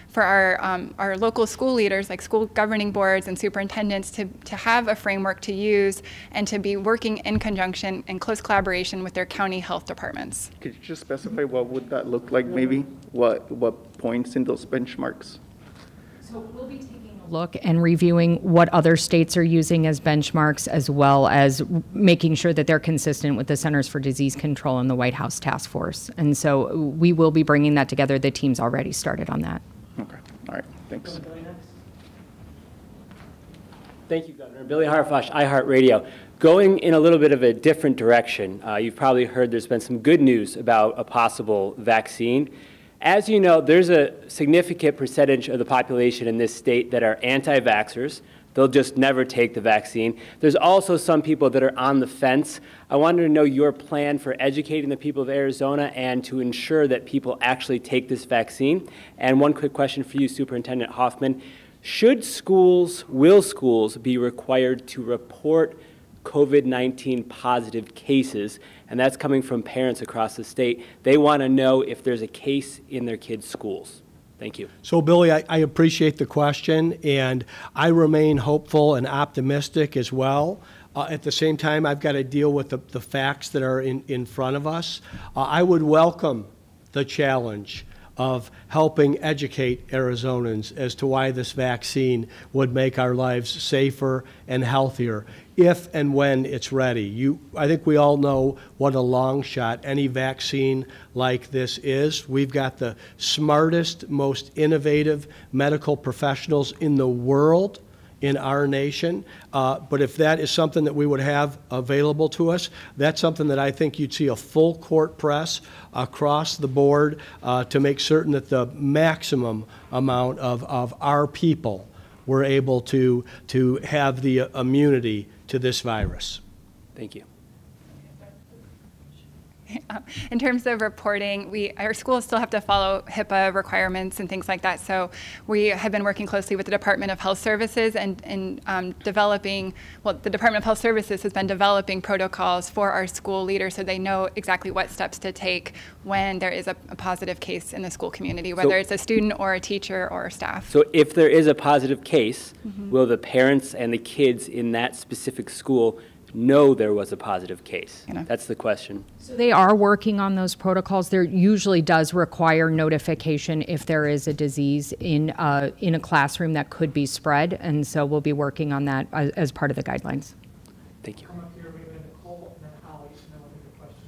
for our local school leaders, like school governing boards and superintendents, to have a framework to use and to be working in conjunction in close collaboration with their county health departments. Could you just specify what would that look like maybe? What points in those benchmarks? So we'll be taking a look and reviewing what other states are using as benchmarks, as well as making sure that they're consistent with the Centers for Disease Control and the White House Task Force. And so we will be bringing that together. The team's already started on that. Okay, all right, thanks. Thank you, Governor. Billy Harfash, iHeartRadio. Going in a little bit of a different direction, you've probably heard there's been some good news about a possible vaccine. As you know, there's a significant percentage of the population in this state that are anti-vaxxers. They'll just never take the vaccine. There's also some people that are on the fence. I wanted to know your plan for educating the people of Arizona and to ensure that people actually take this vaccine. And one quick question for you, Superintendent Hoffman. Will schools be required to report COVID-19 positive cases? And that's coming from parents across the state. They want to know if there's a case in their kids' schools. Thank you. So, Billy, I appreciate the question, and I remain hopeful and optimistic as well. At the same time, I've got to deal with the facts that are in front of us. I would welcome the challenge of helping educate Arizonans as to why this vaccine would make our lives safer and healthier if and when it's ready. I think we all know what a long shot any vaccine like this is. We've got the smartest, most innovative medical professionals in the world in our nation, but if that is something that we would have available to us, that's something that I think you'd see a full court press across the board to make certain that the maximum amount of our people were able to have the immunity to this virus. Thank you. In terms of reporting, our schools still have to follow HIPAA requirements and things like that. So we have been working closely with the Department of Health Services and developing, well, the Department of Health Services has been developing protocols for our school leaders so they know exactly what steps to take when there is a positive case in the school community, whether it's a student or a teacher or staff. So if there is a positive case, will the parents and the kids in that specific school know there was a positive case? That's the question. So they are working on those protocols. There usually does require notification if there is a disease in a classroom that could be spread, and so we'll be working on that as part of the guidelines. Thank you. Come up here, we have Nicole and then Holly, and then we'll take a question.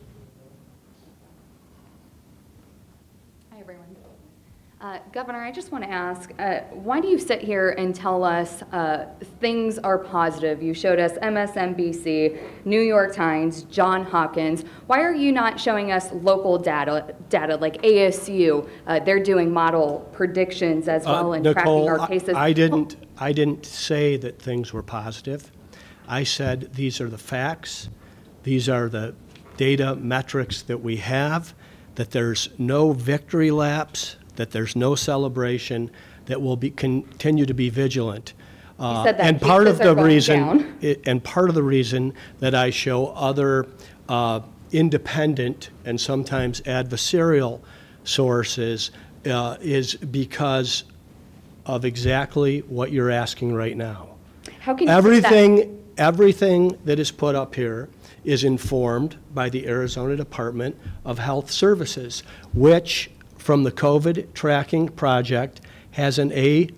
Hi, everyone. Governor, I just want to ask, why do you sit here and tell us things are positive? You showed us MSNBC, New York Times, Johns Hopkins. Why are you not showing us local data like ASU? They're doing model predictions as well and Nicole, tracking our cases. I didn't say that things were positive. I said these are the facts. These are the data metrics that we have, that there's no victory laps, that there's no celebration, that we'll continue to be vigilant. And part of the reason that I show other independent and sometimes adversarial sources is because of exactly what you're asking right now. How can you Everything that is put up here is informed by the Arizona Department of Health Services, which from the COVID tracking project has an A+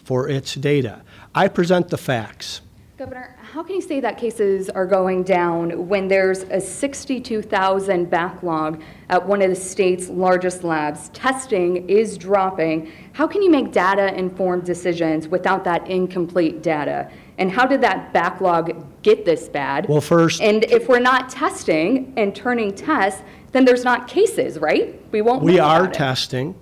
for its data. I present the facts. Governor, how can you say that cases are going down when there's a 62,000 backlog at one of the state's largest labs? Testing is dropping. How can you make data-informed decisions without that incomplete data? And how did that backlog get this bad? Well, first, and if we're not testing and turning tests, then there's not cases, right? We are testing.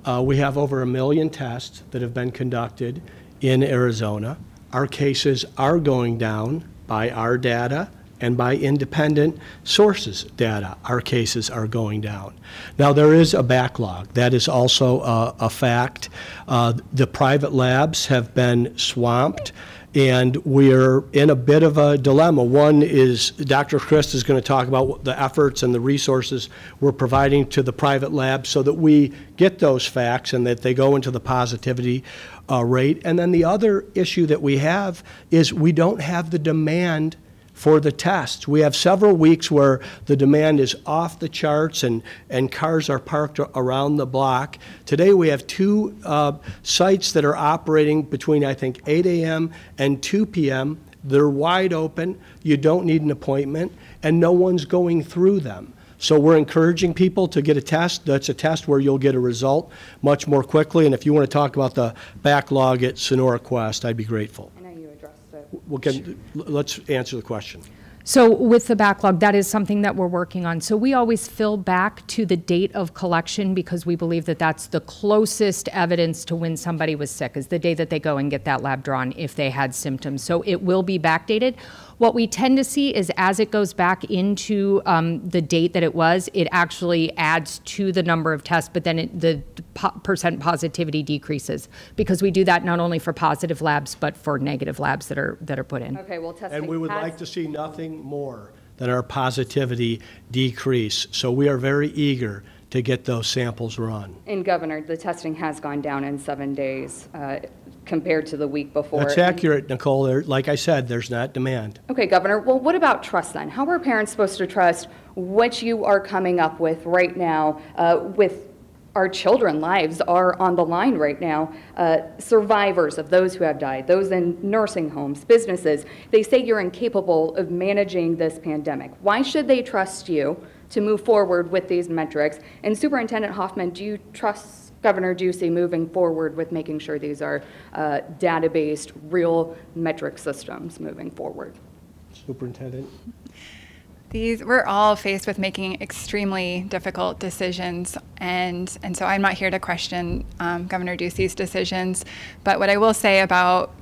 We have over 1 million tests that have been conducted in Arizona. Our cases are going down by our data and by independent sources' data. Our cases are going down. Now, there is a backlog. That is also a fact. The private labs have been swamped, and we're in a bit of a dilemma. One is Dr. Christ is going to talk about the efforts and the resources we're providing to the private labs so that we get those facts and that they go into the positivity rate. And then the other issue that we have is we don't have the demand for the tests. We have several weeks where the demand is off the charts and cars are parked around the block. Today we have 2 sites that are operating between, I think, 8 a.m. and 2 p.m. They're wide open. You don't need an appointment, and no one's going through them. So we're encouraging people to get a test. That's a test where you'll get a result much more quickly. And if you want to talk about the backlog at Sonora Quest, I'd be grateful. Let's answer the question. So with the backlog, that is something that we're working on. So we always fill back to the date of collection because we believe that that's the closest evidence to when somebody was sick, is the day that they go and get that lab drawn if they had symptoms. So it will be backdated. What we tend to see is as it goes back into the date that it was, it actually adds to the number of tests, but then the percent positivity decreases because we do that not only for positive labs, but for negative labs that are put in. Okay, well, testing and we would like to see nothing more than our positivity decrease. So we are very eager to get those samples run. And Governor, the testing has gone down in 7 days compared to the week before. That's accurate, Nicole. Like I said, there's not demand. Okay, Governor. Well, what about trust then? How are parents supposed to trust what you are coming up with right now with our children? Lives are on the line right now. Survivors of those who have died, those in nursing homes, businesses, they say you're incapable of managing this pandemic. Why should they trust you to move forward with these metrics? And Superintendent Hoffman, do you trust Governor Ducey moving forward with making sure these are data-based, real metric systems moving forward? Superintendent? We're all faced with making extremely difficult decisions, and so I'm not here to question Governor Ducey's decisions, but what I will say about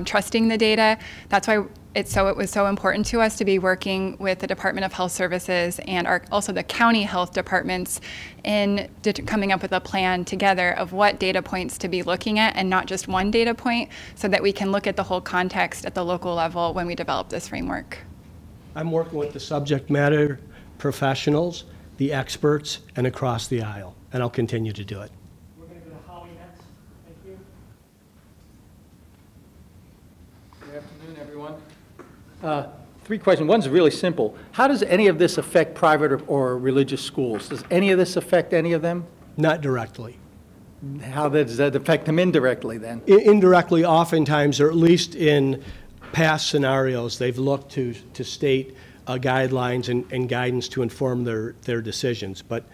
trusting the data, that's why it was so important to us to be working with the Department of Health Services and also the county health departments in coming up with a plan together of what data points to be looking at, and not just one data point, so that we can look at the whole context at the local level when we develop this framework. I'm working with the subject matter professionals, the experts, and across the aisle, and I'll continue to do it. We're going to go to Holly next. Thank you. Good afternoon, everyone. 3 questions. One's really simple. How does any of this affect private or religious schools? Does any of this affect any of them? Not directly. How does that affect them indirectly then? Indirectly, oftentimes, or at least in past scenarios, they've looked to state guidelines and guidance to inform their decisions, but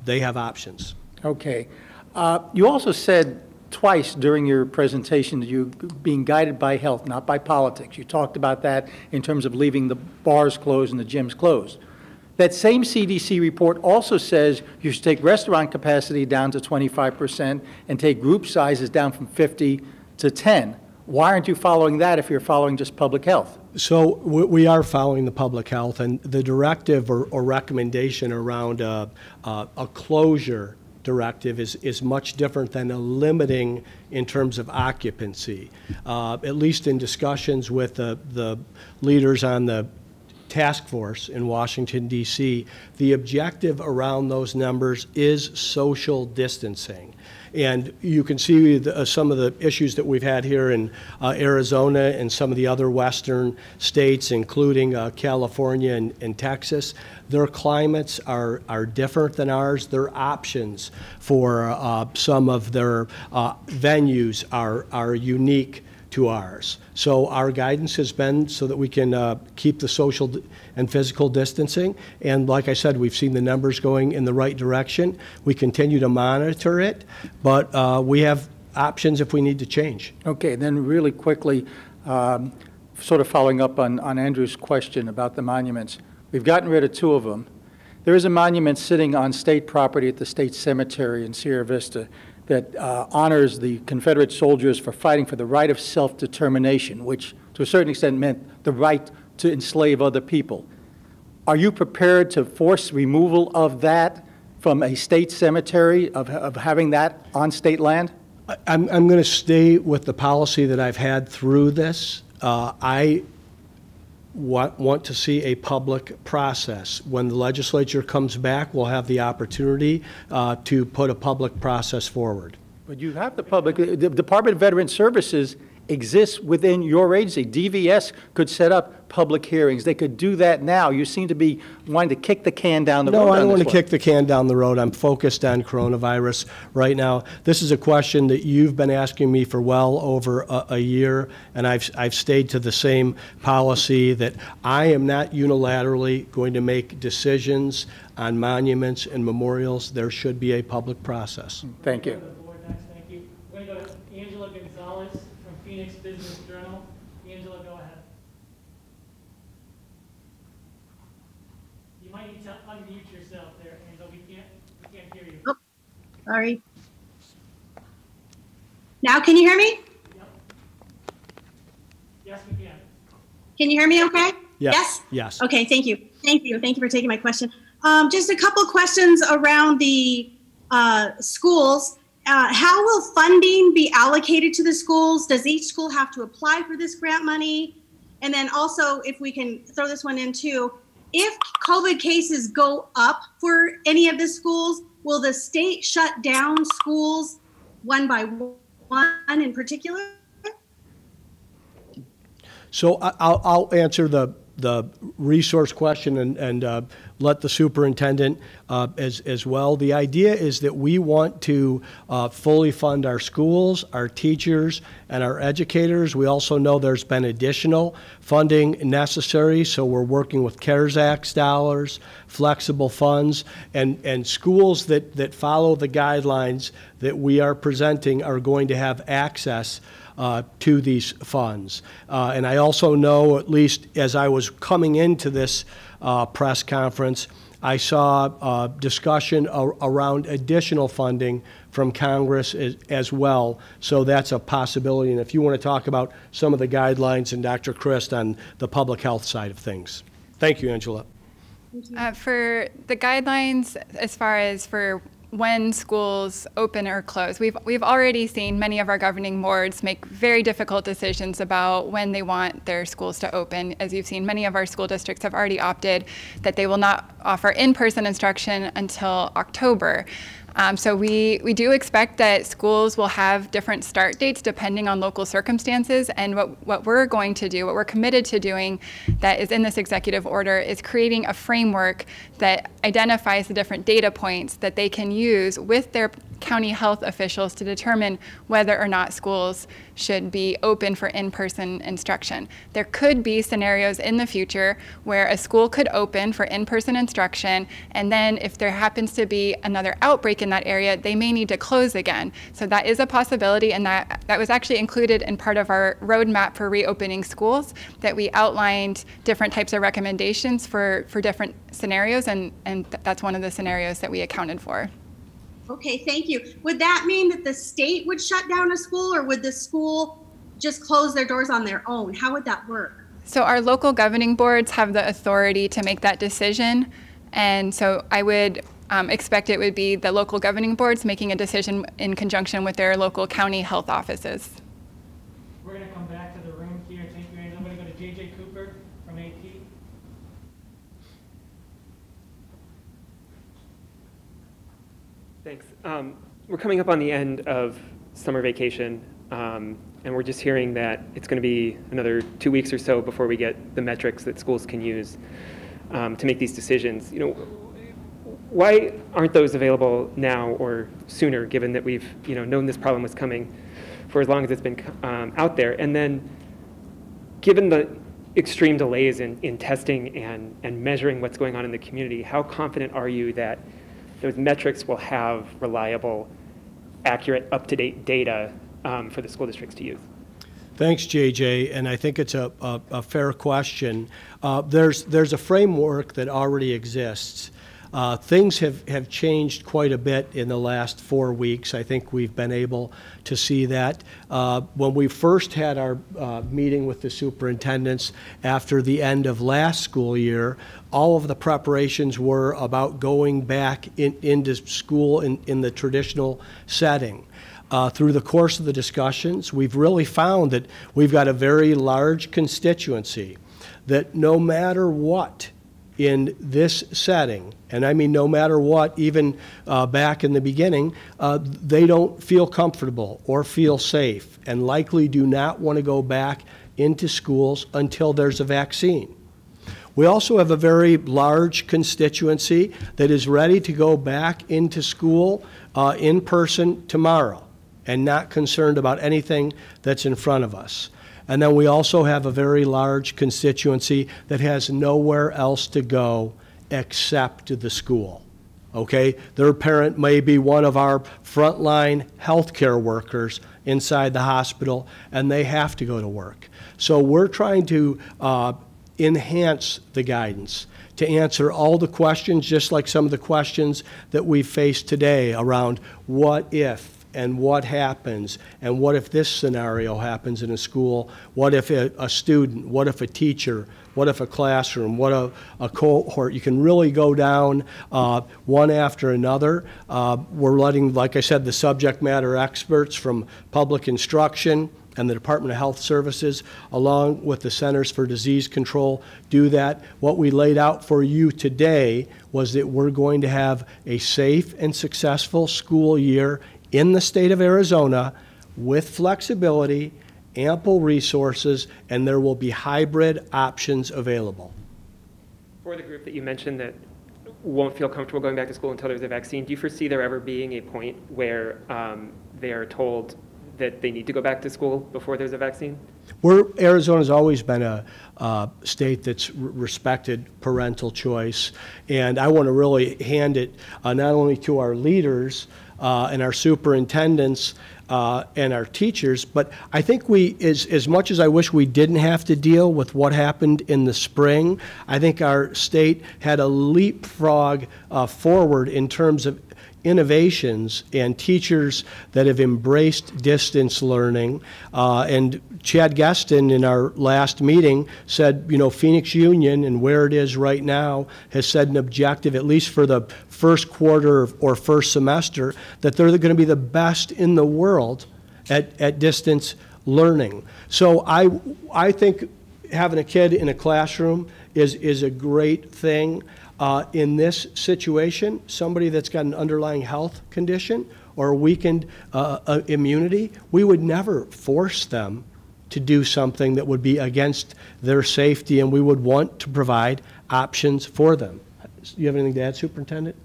they have options. Okay. You also said twice during your presentation that you're being guided by health, not by politics. You talked about that in terms of leaving the bars closed and the gyms closed. That same CDC report also says you should take restaurant capacity down to 25% and take group sizes down from 50 to 10. Why aren't you following that if you're following just public health? So we are following the public health, and the directive or recommendation around a closure directive is much different than a limiting in terms of occupancy. At least in discussions with the leaders on the task force in Washington, D.C., the objective around those numbers is social distancing. And you can see some of the issues that we've had here in Arizona and some of the other western states, including California and Texas. Their climates are different than ours. Their options for some of their venues are unique to ours. So our guidance has been so that we can keep the social and physical distancing. And like I said, we've seen the numbers going in the right direction. We continue to monitor it, but we have options if we need to change. Okay, then really quickly, sort of following up on Andrew's question about the monuments. We've gotten rid of 2 of them. There is a monument sitting on state property at the State Cemetery in Sierra Vista that honors the Confederate soldiers for fighting for the right of self-determination, which to a certain extent meant the right to enslave other people. Are you prepared to force removal of that from a state cemetery, of having that on state land? I'm going to stay with the policy that I've had through this. I want to see a public process. When the legislature comes back, we'll have the opportunity to put a public process forward. But you have the public. The Department of Veteran Services exists within your agency. DVS could set up public hearings. They could do that now. You seem to be wanting to kick the can down the road. No, I don't want to kick the can down the road. I'm focused on coronavirus right now. This is a question that you've been asking me for well over a year, and I've stayed to the same policy that I am not unilaterally going to make decisions on monuments and memorials. There should be a public process. Thank you. Thank you. We're going to go to Angela Gonzalez from Phoenix Business Journal. Angela, go ahead. You might need to unmute yourself there, Angela. We can't hear you. Oh, sorry. Now, can you hear me? Yep. Yes, we can. Can you hear me okay? Yes. Yes. Okay, thank you. Thank you. Thank you for taking my question. Just a couple questions around the schools. How will funding be allocated to the schools? Does each school have to apply for this grant money? And then also, if we can throw this one in too, if COVID cases go up for any of the schools, will the state shut down schools one by one in particular? So I'll answer the resource question and let the superintendent as well. The idea is that we want to fully fund our schools, our teachers, and our educators. We also know there's been additional funding necessary, so we're working with CARES Act dollars, flexible funds, and schools that follow the guidelines that we are presenting are going to have access to these funds. And I also know, at least as I was coming into this press conference, I saw discussion around additional funding from Congress as well. So that's a possibility. And if you want to talk about some of the guidelines, and Dr. Christ on the public health side of things. Thank you, Angela. For the guidelines, as far as for when schools open or close, we've already seen many of our governing boards make very difficult decisions about when they want their schools to open. As you've seen, many of our school districts have already opted that they will not offer in-person instruction until October. So we do expect that schools will have different start dates depending on local circumstances, and what we're going to do, what we're committed to doing that is in this executive order, is creating a framework that identifies the different data points that they can use with their county health officials to determine whether or not schools should be open for in-person instruction. There could be scenarios in the future where a school could open for in-person instruction, and then if there happens to be another outbreak in that area, they may need to close again. So that is a possibility, and that was actually included in part of our roadmap for reopening schools, that we outlined different types of recommendations for different scenarios, and that's one of the scenarios that we accounted for. Okay, thank you. Would that mean that the state would shut down a school, or would the school just close their doors on their own? How would that work? So our local governing boards have the authority to make that decision. And so I would expect it would be the local governing boards making a decision in conjunction with their local county health offices. We're going to come back to the room here. Thank you, Angela. I'm going to go to J.J. Cooper from AT. Thanks. We're coming up on the end of summer vacation, and we're just hearing that it's going to be another 2 weeks or so before we get the metrics that schools can use to make these decisions. You know, why aren't those available now or sooner, given that we've known this problem was coming for as long as it's been out there? And then, given the extreme delays in testing and measuring what's going on in the community, how confident are you that those metrics will have reliable, accurate, up-to-date data for the school districts to use? Thanks, JJ, and I think it's a fair question. There's a framework that already exists. Things have changed quite a bit in the last 4 weeks. I think we've been able to see that. When we first had our meeting with the superintendents after the end of last school year, all of the preparations were about going back into school in the traditional setting. Through the course of the discussions, we've really found that we've got a very large constituency that no matter what in this setting, and I mean no matter what, even back in the beginning, they don't feel comfortable or feel safe and likely do not want to go back into schools until there's a vaccine. We also have a very large constituency that is ready to go back into school in person tomorrow and not concerned about anything that's in front of us. And then we also have a very large constituency that has nowhere else to go except to the school. Okay? Their parent may be one of our frontline healthcare workers inside the hospital, and they have to go to work. So we're trying to enhance the guidance to answer all the questions, just like some of the questions that we faced today around what if, and what happens, and what if this scenario happens in a school, what if a student, what if a teacher, what if a classroom, what a cohort. You can really go down one after another. We're letting, like I said, the subject matter experts from public instruction, and the Department of Health Services, along with the Centers for Disease Control, do that. What we laid out for you today was that we're going to have a safe and successful school year in the state of Arizona with flexibility, ample resources, and there will be hybrid options available. For the group that you mentioned that won't feel comfortable going back to school until there's a vaccine, do you foresee there ever being a point where they are told that they need to go back to school before there's a vaccine? Arizona's always been a state that's respected parental choice, and I want to really hand it not only to our leaders and our superintendents and our teachers, but I think as much as I wish we didn't have to deal with what happened in the spring, I think our state had a leapfrog forward in terms of innovations and teachers that have embraced distance learning. And Chad Gaston in our last meeting said, you know, Phoenix Union and where it is right now has set an objective, at least for the first quarter or first semester, that they're going to be the best in the world at distance learning. So I think having a kid in a classroom is a great thing. In this situation, somebody that's got an underlying health condition or a weakened immunity, we would never force them to do something that would be against their safety, and we would want to provide options for them. Do you have anything to add, Superintendent?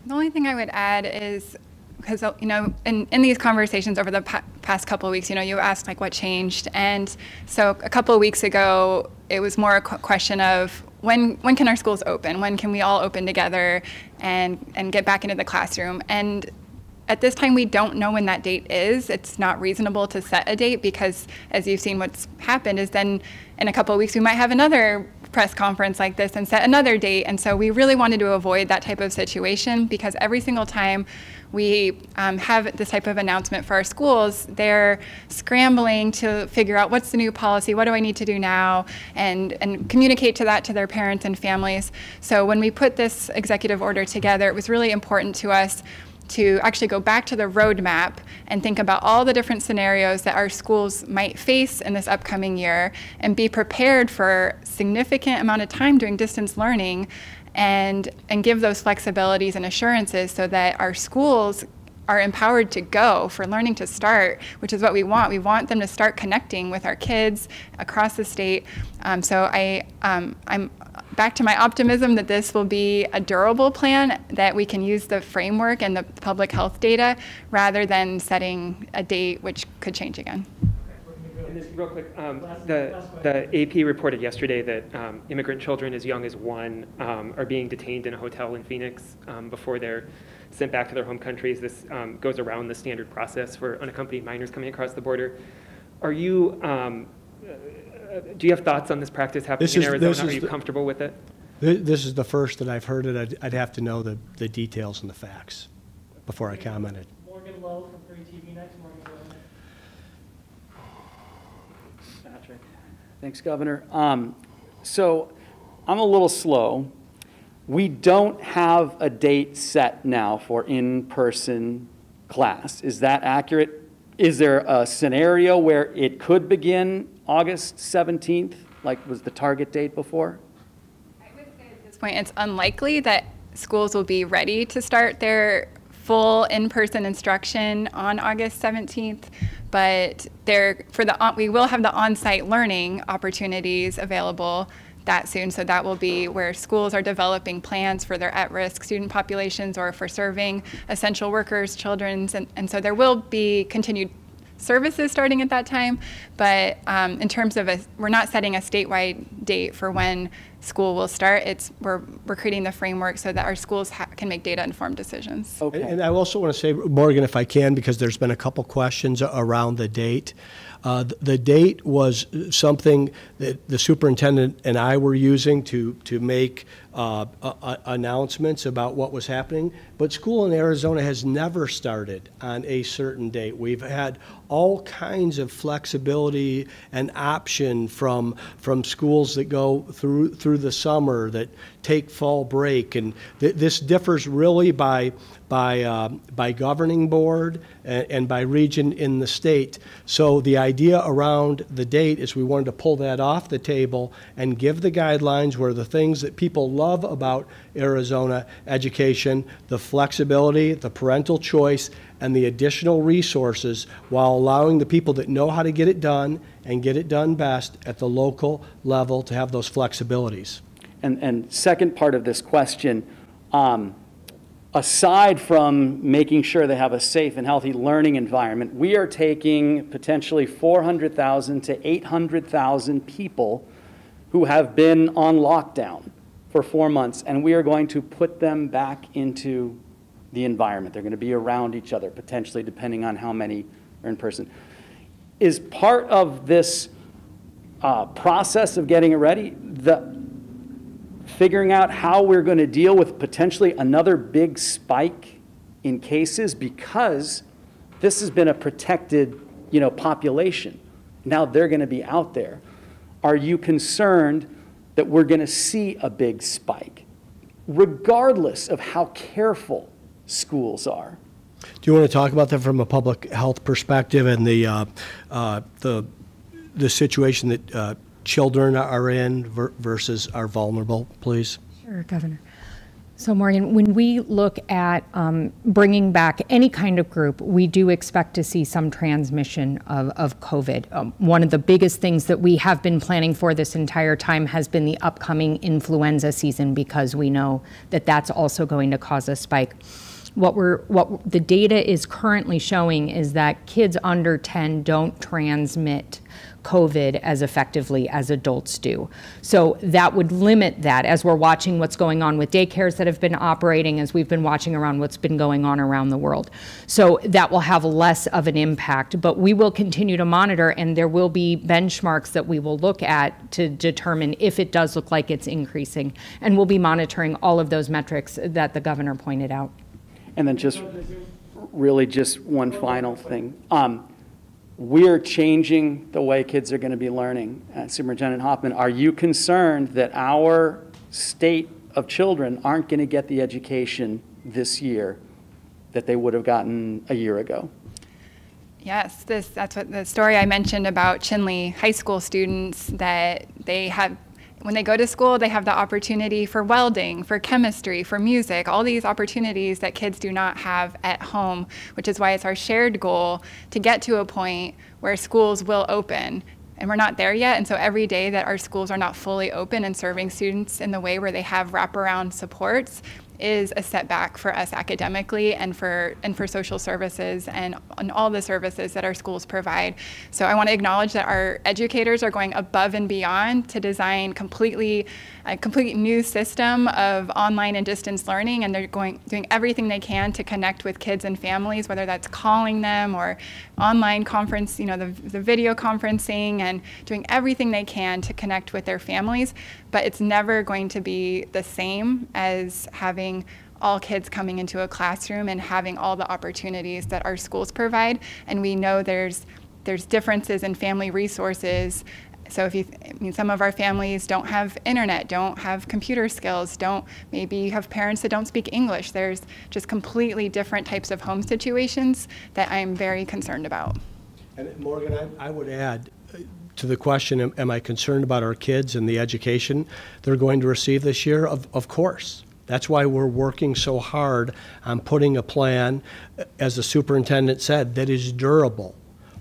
The only thing I would add is, because, you know, in these conversations over the past couple of weeks, you know, you asked like what changed. And so a couple of weeks ago, it was more a question of when can our schools open? When can we all open together and get back into the classroom? And at this time, we don't know when that date is. It's not reasonable to set a date because, as you've seen, what's happened is then in a couple of weeks, we might have another press conference like this and set another date. And so we really wanted to avoid that type of situation because every single time we have this type of announcement for our schools, they're scrambling to figure out what's the new policy, what do I need to do now, and communicate that to their parents and families. So when we put this executive order together, it was really important to us to actually go back to the roadmap and think about all the different scenarios that our schools might face in this upcoming year and be prepared for significant amount of time doing distance learning and give those flexibilities and assurances so that our schools are empowered to go for learning to start, which is what we want. We want them to start connecting with our kids across the state. So I'm back to my optimism that this will be a durable plan, that we can use the framework and the public health data rather than setting a date which could change again. And just real quick, the AP reported yesterday that immigrant children as young as 1 are being detained in a hotel in Phoenix before they're sent back to their home countries. This goes around the standard process for unaccompanied minors coming across the border. Are you, do you have thoughts on this practice happening in Arizona? Are you comfortable with it? This is the first that I've heard it. I'd have to know the details and the facts before I commented. Morgan Lowe from 3TV Next. Morgan, go ahead. Patrick. Thanks, Governor. So I'm a little slow. We don't have a date set now for in-person class. Is that accurate? Is there a scenario where it could begin August 17th, like was the target date before? I would say at this point it's unlikely that schools will be ready to start their full in-person instruction on August 17th, but we will have the on-site learning opportunities available that soon. So that will be where schools are developing plans for their at-risk student populations or for serving essential workers, children, and so there will be continued services starting at that time, but in terms of we're not setting a statewide date for when school will start. We're creating the framework so that our schools can make data-informed decisions. Okay. And I also want to say, Morgan, if I can, because there's been a couple questions around the date. The date was something that the superintendent and I were using to make announcements about what was happening, but school in Arizona has never started on a certain date. We've had all kinds of flexibility and option from schools that go through through the summer, that take fall break, and this differs really by governing board and by region in the state. So the idea around the date is we wanted to pull that off the table and give the guidelines where the things that people love about Arizona education, the flexibility, the parental choice, and the additional resources, while allowing the people that know how to get it done and get it done best at the local level to have those flexibilities. And second part of this question, aside from making sure they have a safe and healthy learning environment, we are taking potentially 400,000 to 800,000 people who have been on lockdown for 4 months, and we are going to put them back into the environment. They're going to be around each other, potentially, depending on how many are in person. Is part of this process of getting it ready figuring out how we're going to deal with potentially another big spike in cases, because this has been a protected, population. Now they're going to be out there. Are you concerned that we're going to see a big spike, regardless of how careful schools are? Do you want to talk about that from a public health perspective and the situation that children are in versus are vulnerable, please? Sure, Governor. So, Morgan, when we look at bringing back any kind of group, we do expect to see some transmission of COVID. One of the biggest things that we have been planning for this entire time has been the upcoming influenza season, because we know that that's also going to cause a spike. What the data is currently showing is that kids under 10 don't transmit COVID as effectively as adults do. So that would limit that, as we're watching what's going on with daycares that have been operating, as we've been watching around what's been going on around the world. So that will have less of an impact, but we will continue to monitor, and there will be benchmarks that we will look at to determine if it does look like it's increasing. And we'll be monitoring all of those metrics that the governor pointed out. And then just really just one final thing. We're changing the way kids are going to be learning. Superintendent Hoffman, are you concerned that our state of children aren't going to get the education this year that they would have gotten a year ago? Yes, that's what the story I mentioned about Chinle high school students, that they have, when they go to school, they have the opportunity for welding, for chemistry, for music, all these opportunities that kids do not have at home, which is why it's our shared goal to get to a point where schools will open. And we're not there yet, and so every day that our schools are not fully open and serving students in the way where they have wraparound supports is a setback for us academically and for social services and all the services that our schools provide. So I want to acknowledge that our educators are going above and beyond to design a complete new system of online and distance learning, and they're doing everything they can to connect with kids and families, whether that's calling them or online conference, the video conferencing, and doing everything they can to connect with their families. But it's never going to be the same as having all kids coming into a classroom and having all the opportunities that our schools provide. And we know there's differences in family resources. So some of our families don't have internet, don't have computer skills, maybe you have parents that don't speak English. There's just completely different types of home situations that I'm very concerned about. And Morgan, I would add to the question, am I concerned about our kids and the education they're going to receive this year? Of course. That's why we're working so hard on putting a plan, as the superintendent said, that is durable,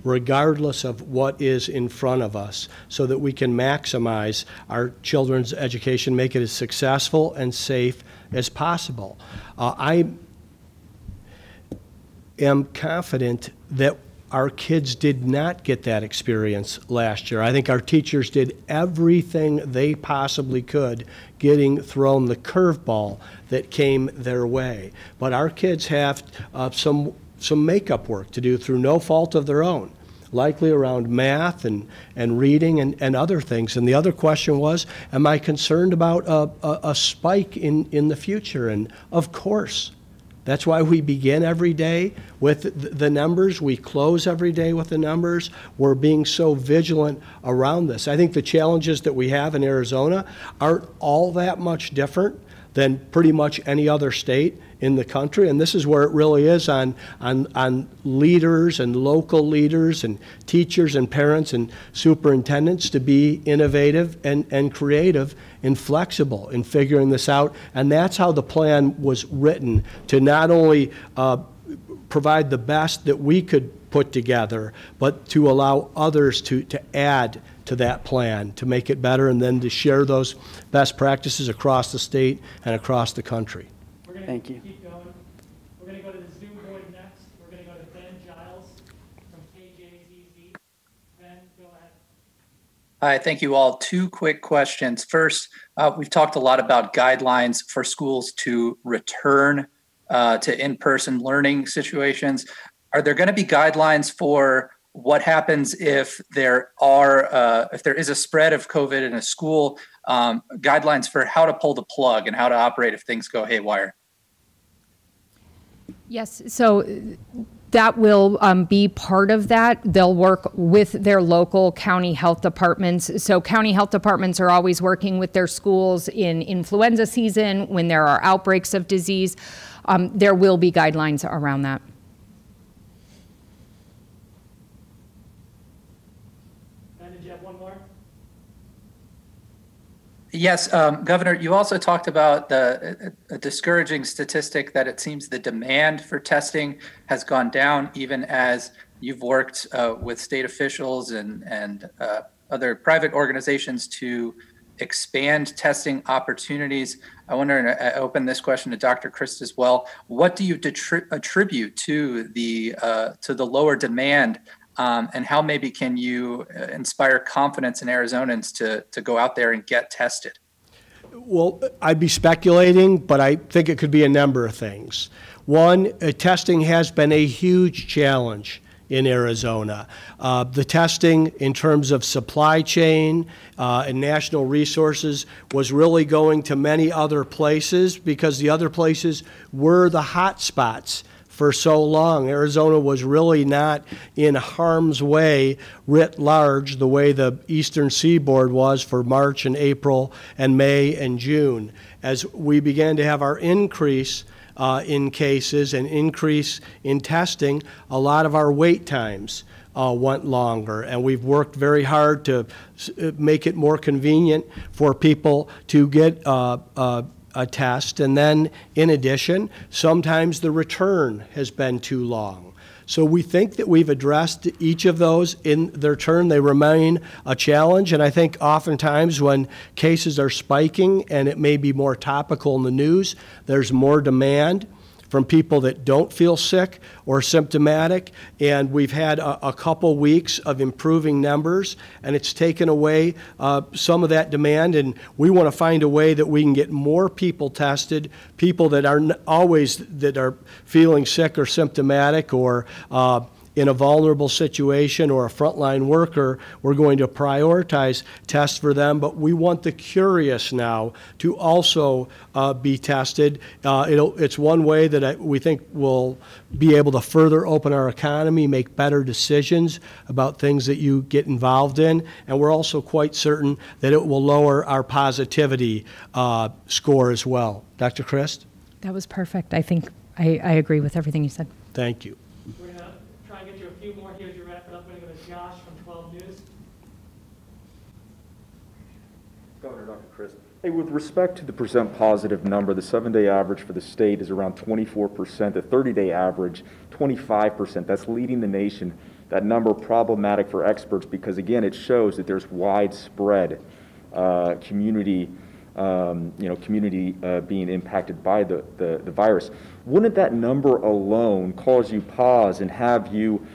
regardless of what is in front of us, so that we can maximize our children's education, make it as successful and safe as possible. I am confident that our kids did not get that experience last year. I think our teachers did everything they possibly could, getting thrown the curveball that came their way. But our kids have some makeup work to do through no fault of their own, likely around math and reading and other things. And the other question was, am I concerned about a spike in the future? And of course That's why we begin every day with the numbers. We close every day with the numbers. We're being so vigilant around this. I think the challenges that we have in Arizona aren't all that much different than pretty much any other state in the country, and this is where it really is on leaders and local leaders and teachers and parents and superintendents to be innovative and creative and flexible in figuring this out. And that's how the plan was written, to not only provide the best that we could put together, but to allow others to add to that plan, to make it better, and then to share those best practices across the state and across the country. Thank you. Keep going. We're going to go to the Zoom board next. We're going to go to Ben Giles from KJZZ. Ben, go ahead. Hi, thank you all. Two quick questions. First, we've talked a lot about guidelines for schools to return to in-person learning situations. Are there going to be guidelines for what happens if there is a spread of COVID in a school? Guidelines for how to pull the plug and how to operate if things go haywire? Yes, so that will be part of that. They'll work with their local county health departments. So county health departments are always working with their schools in influenza season when there are outbreaks of disease. There will be guidelines around that. Ben, did you have one more? Yes, Governor, you also talked about a discouraging statistic that it seems the demand for testing has gone down even as you've worked with state officials and other private organizations to expand testing opportunities. I wonder, and I open this question to Dr. Christ as well, what do you attribute to the lower demand, and how maybe can you inspire confidence in Arizonans to go out there and get tested? Well, I'd be speculating, but I think it could be a number of things. One, testing has been a huge challenge in Arizona. The testing in terms of supply chain and national resources was really going to many other places because the other places were the hot spots for so long. Arizona was really not in harm's way writ large the way the eastern seaboard was for March and April and May and June. As we began to have our increase in cases and increase in testing, a lot of our wait times went longer, and we've worked very hard to make it more convenient for people to get a test. And then in addition, sometimes the return has been too long. So we think that we've addressed each of those in their turn. They remain a challenge, and I think oftentimes when cases are spiking and it may be more topical in the news, there's more demand from people that don't feel sick or symptomatic, and we've had a couple weeks of improving numbers, and it's taken away some of that demand, and we want to find a way that we can get more people tested, people that are that are feeling sick or symptomatic or in a vulnerable situation or a frontline worker. We're going to prioritize tests for them, but we want the curious now to also be tested. It's one way that we think will be able to further open our economy, make better decisions about things that you get involved in, and we're also quite certain that it will lower our positivity score as well. Dr. Christ? That was perfect. I think I agree with everything you said. Thank you. We're going to try and get you a few more here as you wrap it up. We're going to go to Josh from 12 News. Governor, Dr. Christ. Hey, with respect to the percent positive number, the 7-day average for the state is around 24%, the 30-day average, 25%. That's leading the nation. That number problematic for experts because, again, it shows that there's widespread community being impacted by the virus. Wouldn't that number alone cause you pause and have you,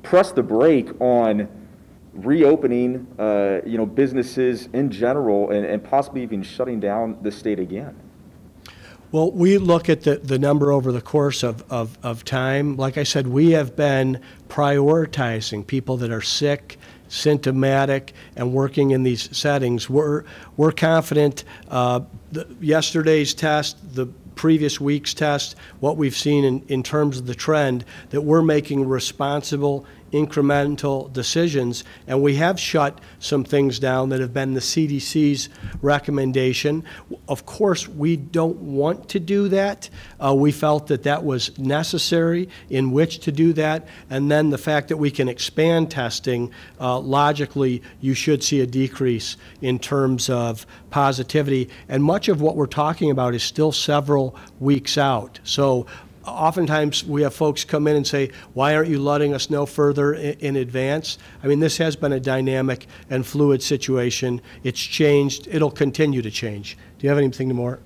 press the brake on reopening, businesses in general and possibly even shutting down the state again? Well, we look at the number over the course of time. Like I said, we have been prioritizing people that are sick, symptomatic, and working in these settings. We're confident. Yesterday's test, the previous week's test, what we've seen in terms of the trend, that we're making responsible, incremental decisions, and we have shut some things down that have been the CDC's recommendation. Of course, we don't want to do that. We felt that that was necessary in which to do that, and then the fact that we can expand testing, logically, you should see a decrease in terms of positivity, and much of what we're talking about is still several weeks out. So oftentimes we have folks come in and say, why aren't you letting us know further in advance? I mean, this has been a dynamic and fluid situation. It's changed. It'll continue to change. Do you have anything more?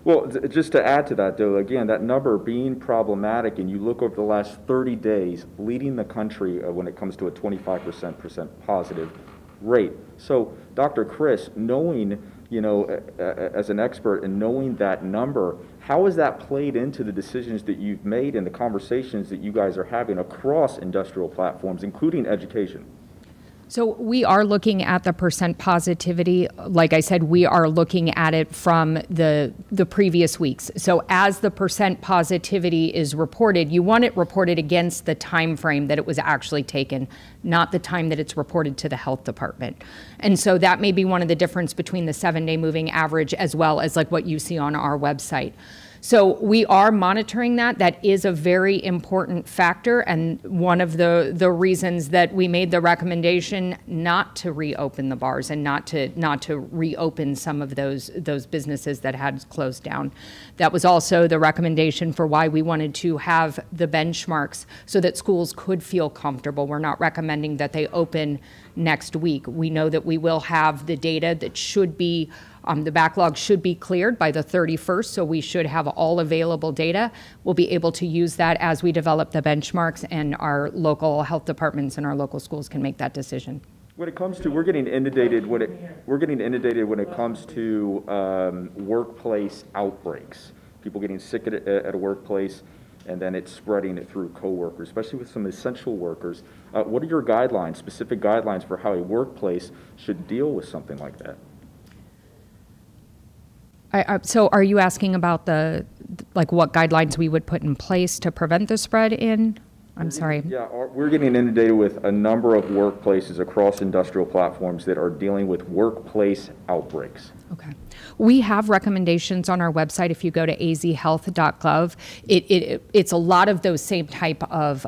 Well, just to add to that, though, again, that number being problematic, and you look over the last 30 days, leading the country when it comes to a 25% positive rate. So, Dr. Chris, knowing, you know, as an expert and knowing that number, how has that played into the decisions that you've made and the conversations that you guys are having across industrial platforms, including education? So we are looking at the percent positivity. Like I said, we are looking at it from the previous weeks. So as the percent positivity is reported, you want it reported against the time frame that it was actually taken, not the time that it's reported to the health department. And so that may be one of the difference between the 7-day moving average as well as like what you see on our website. So we are monitoring that. That is a very important factor, and one of the reasons that we made the recommendation not to reopen the bars and not to reopen some of those businesses that had closed down. That was also the recommendation for why we wanted to have the benchmarks so that schools could feel comfortable. We're not recommending that they open next week. We know that we will have the data that should be the backlog should be cleared by the 31st, so we should have all available data. We'll be able to use that as we develop the benchmarks, and our local health departments and our local schools can make that decision. When it comes to, we're getting inundated when it comes to workplace outbreaks. People getting sick at a workplace, and then it's spreading it through coworkers, especially with some essential workers. What are your guidelines, specific guidelines for how a workplace should deal with something like that? So are you asking about like what guidelines we would put in place to prevent the spread in? I'm sorry. Yeah, we're getting inundated with a number of workplaces across industrial platforms that are dealing with workplace outbreaks. Okay. We have recommendations on our website. If you go to azhealth.gov, it's a lot of those same type of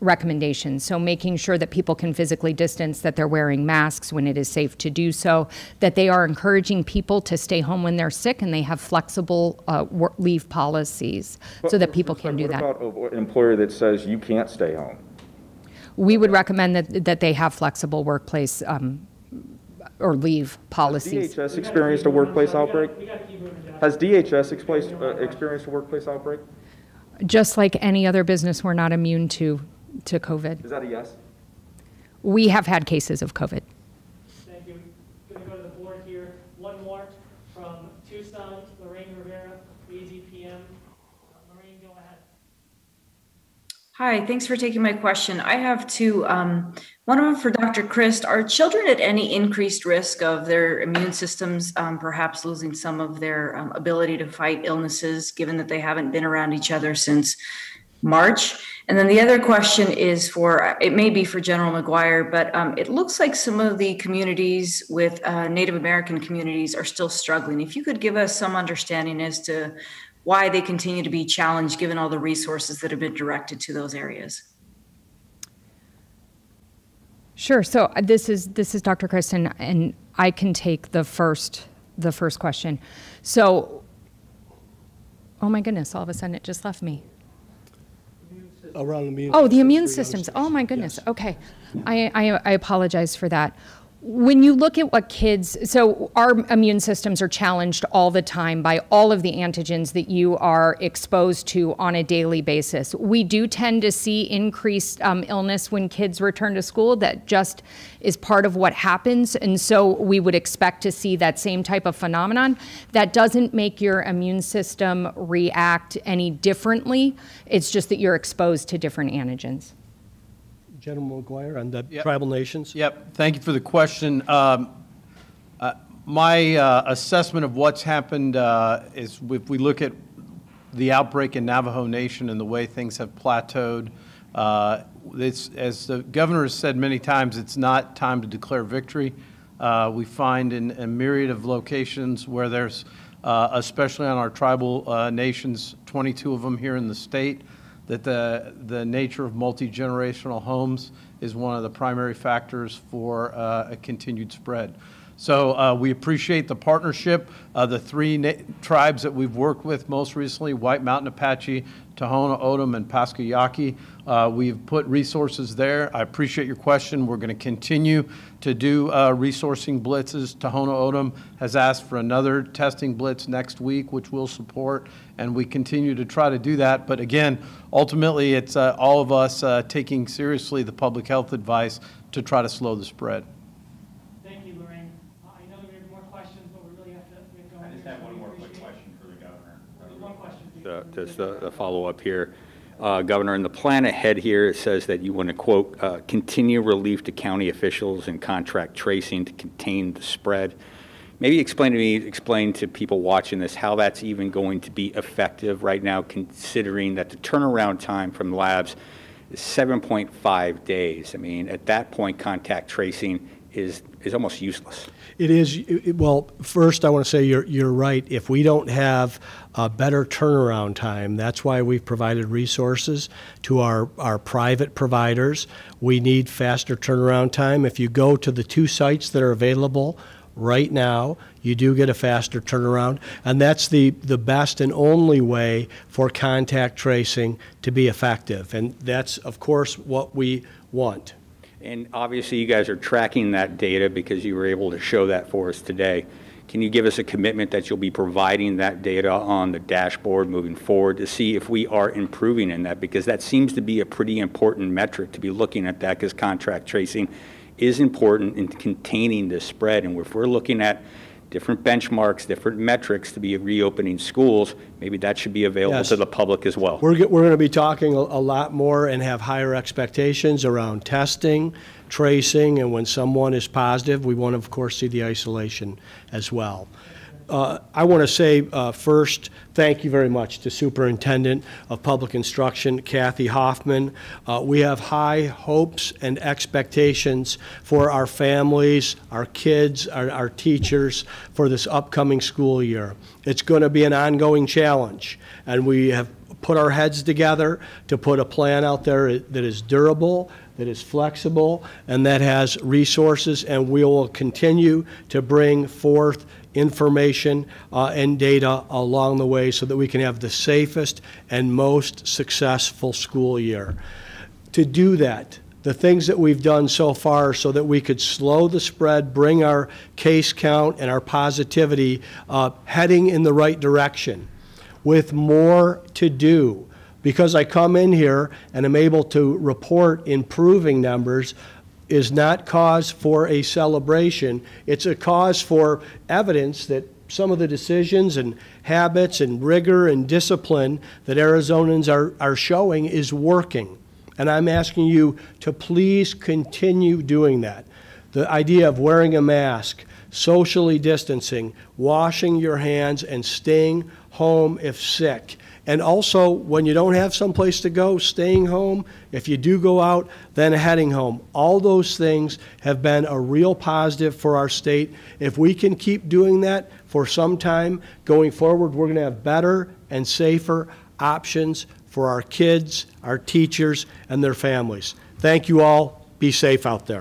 recommendations. So making sure that people can physically distance, that they're wearing masks when it is safe to do so, that they are encouraging people to stay home when they're sick, and they have flexible leave policies so that people can do that. What about an employer that says you can't stay home? We would recommend that they have flexible workplace or leave policies. Has DHS experienced a workplace outbreak? Has DHS experienced a workplace outbreak? Just like any other business, we're not immune to COVID. Is that a yes? We have had cases of COVID. Thank you. Going to go to the board here. One more from Tucson, Lorraine Rivera, AZPM. Lorraine, go ahead. Hi, thanks for taking my question. I have two. One of them for Dr. Christ. Are children at any increased risk of their immune systems perhaps losing some of their ability to fight illnesses, given that they haven't been around each other since March? And then the other question is it may be for General McGuire, but it looks like some of the communities with Native American communities are still struggling. If you could give us some understanding as to why they continue to be challenged given all the resources that have been directed to those areas. Sure. So this is Dr. Kristen, and I can take the first question. So, oh my goodness, all of a sudden it just left me. Around the immune the immune systems. Oh my goodness. Yes. Okay. I apologize for that. When you look at what kids, so our immune systems are challenged all the time by all of the antigens that you are exposed to on a daily basis. We do tend to see increased illness when kids return to school. That just is part of what happens. And so we would expect to see that same type of phenomenon. That doesn't make your immune system react any differently. It's just that you're exposed to different antigens. General McGuire on the tribal nations. Yep, thank you for the question. My assessment of what's happened is if we look at the outbreak in Navajo Nation and the way things have plateaued, as the governor has said many times, it's not time to declare victory. We find in a myriad of locations where there's, especially on our tribal nations, 22 of them here in the state, that the nature of multi-generational homes is one of the primary factors for a continued spread. So we appreciate the partnership. The three tribes that we've worked with most recently, White Mountain Apache, Tohono O'odham, and Pasquayaqui, we've put resources there. I appreciate your question. We're going to continue to do resourcing blitzes. Tohono O'odham has asked for another testing blitz next week, which we'll support, and we continue to try to do that. But again, ultimately, it's all of us taking seriously the public health advice to try to slow the spread. Thank you, Lorraine. I know that we have more questions, but we really have to get going. I just have one more quick question for the governor. One question. Just the follow-up here. Governor, in the plan ahead here, it says that you want to, quote, continue relief to county officials and contract tracing to contain the spread. Maybe explain to people watching this how that's even going to be effective right now, considering that the turnaround time from labs is 7.5 days. I mean, at that point, contact tracing is almost useless. It is. Well, first I want to say you're right. If we don't have a better turnaround time, that's why we've provided resources to our private providers. We need faster turnaround time. If you go to the 2 sites that are available right now, you do get a faster turnaround, and that's the best and only way for contact tracing to be effective, and that's, of course, what we want. And obviously you guys are tracking that data because you were able to show that for us today. Can you give us a commitment that you'll be providing that data on the dashboard moving forward to see if we are improving in that? Because that seems to be a pretty important metric to be looking at, that because contract tracing is important in containing the spread. And if we're looking at different benchmarks, different metrics to be reopening schools, maybe that should be available to the public as well. We're going to be talking a lot more and have higher expectations around testing, tracing, and when someone is positive, we want to, of course, see the isolation as well. I want to say first, thank you very much to Superintendent of Public Instruction, Kathy Hoffman. We have high hopes and expectations for our families, our kids, our teachers for this upcoming school year. It's going to be an ongoing challenge, and we have put our heads together to put a plan out there that is durable, that is flexible, and that has resources, and we will continue to bring forth information and data along the way so that we can have the safest and most successful school year. To do that, the things that we've done so far so that we could slow the spread, bring our case count and our positivity heading in the right direction, with more to do. Because I come in here and am able to report improving numbers is not cause for a celebration. It's a cause for evidence that some of the decisions and habits and rigor and discipline that Arizonans are showing is working. And I'm asking you to please continue doing that. The idea of wearing a mask, socially distancing, washing your hands, and staying home if sick. And also, when you don't have someplace to go, staying home. If you do go out, then heading home. All those things have been a real positive for our state. If we can keep doing that for some time going forward, we're going to have better and safer options for our kids, our teachers, and their families. Thank you all. Be safe out there.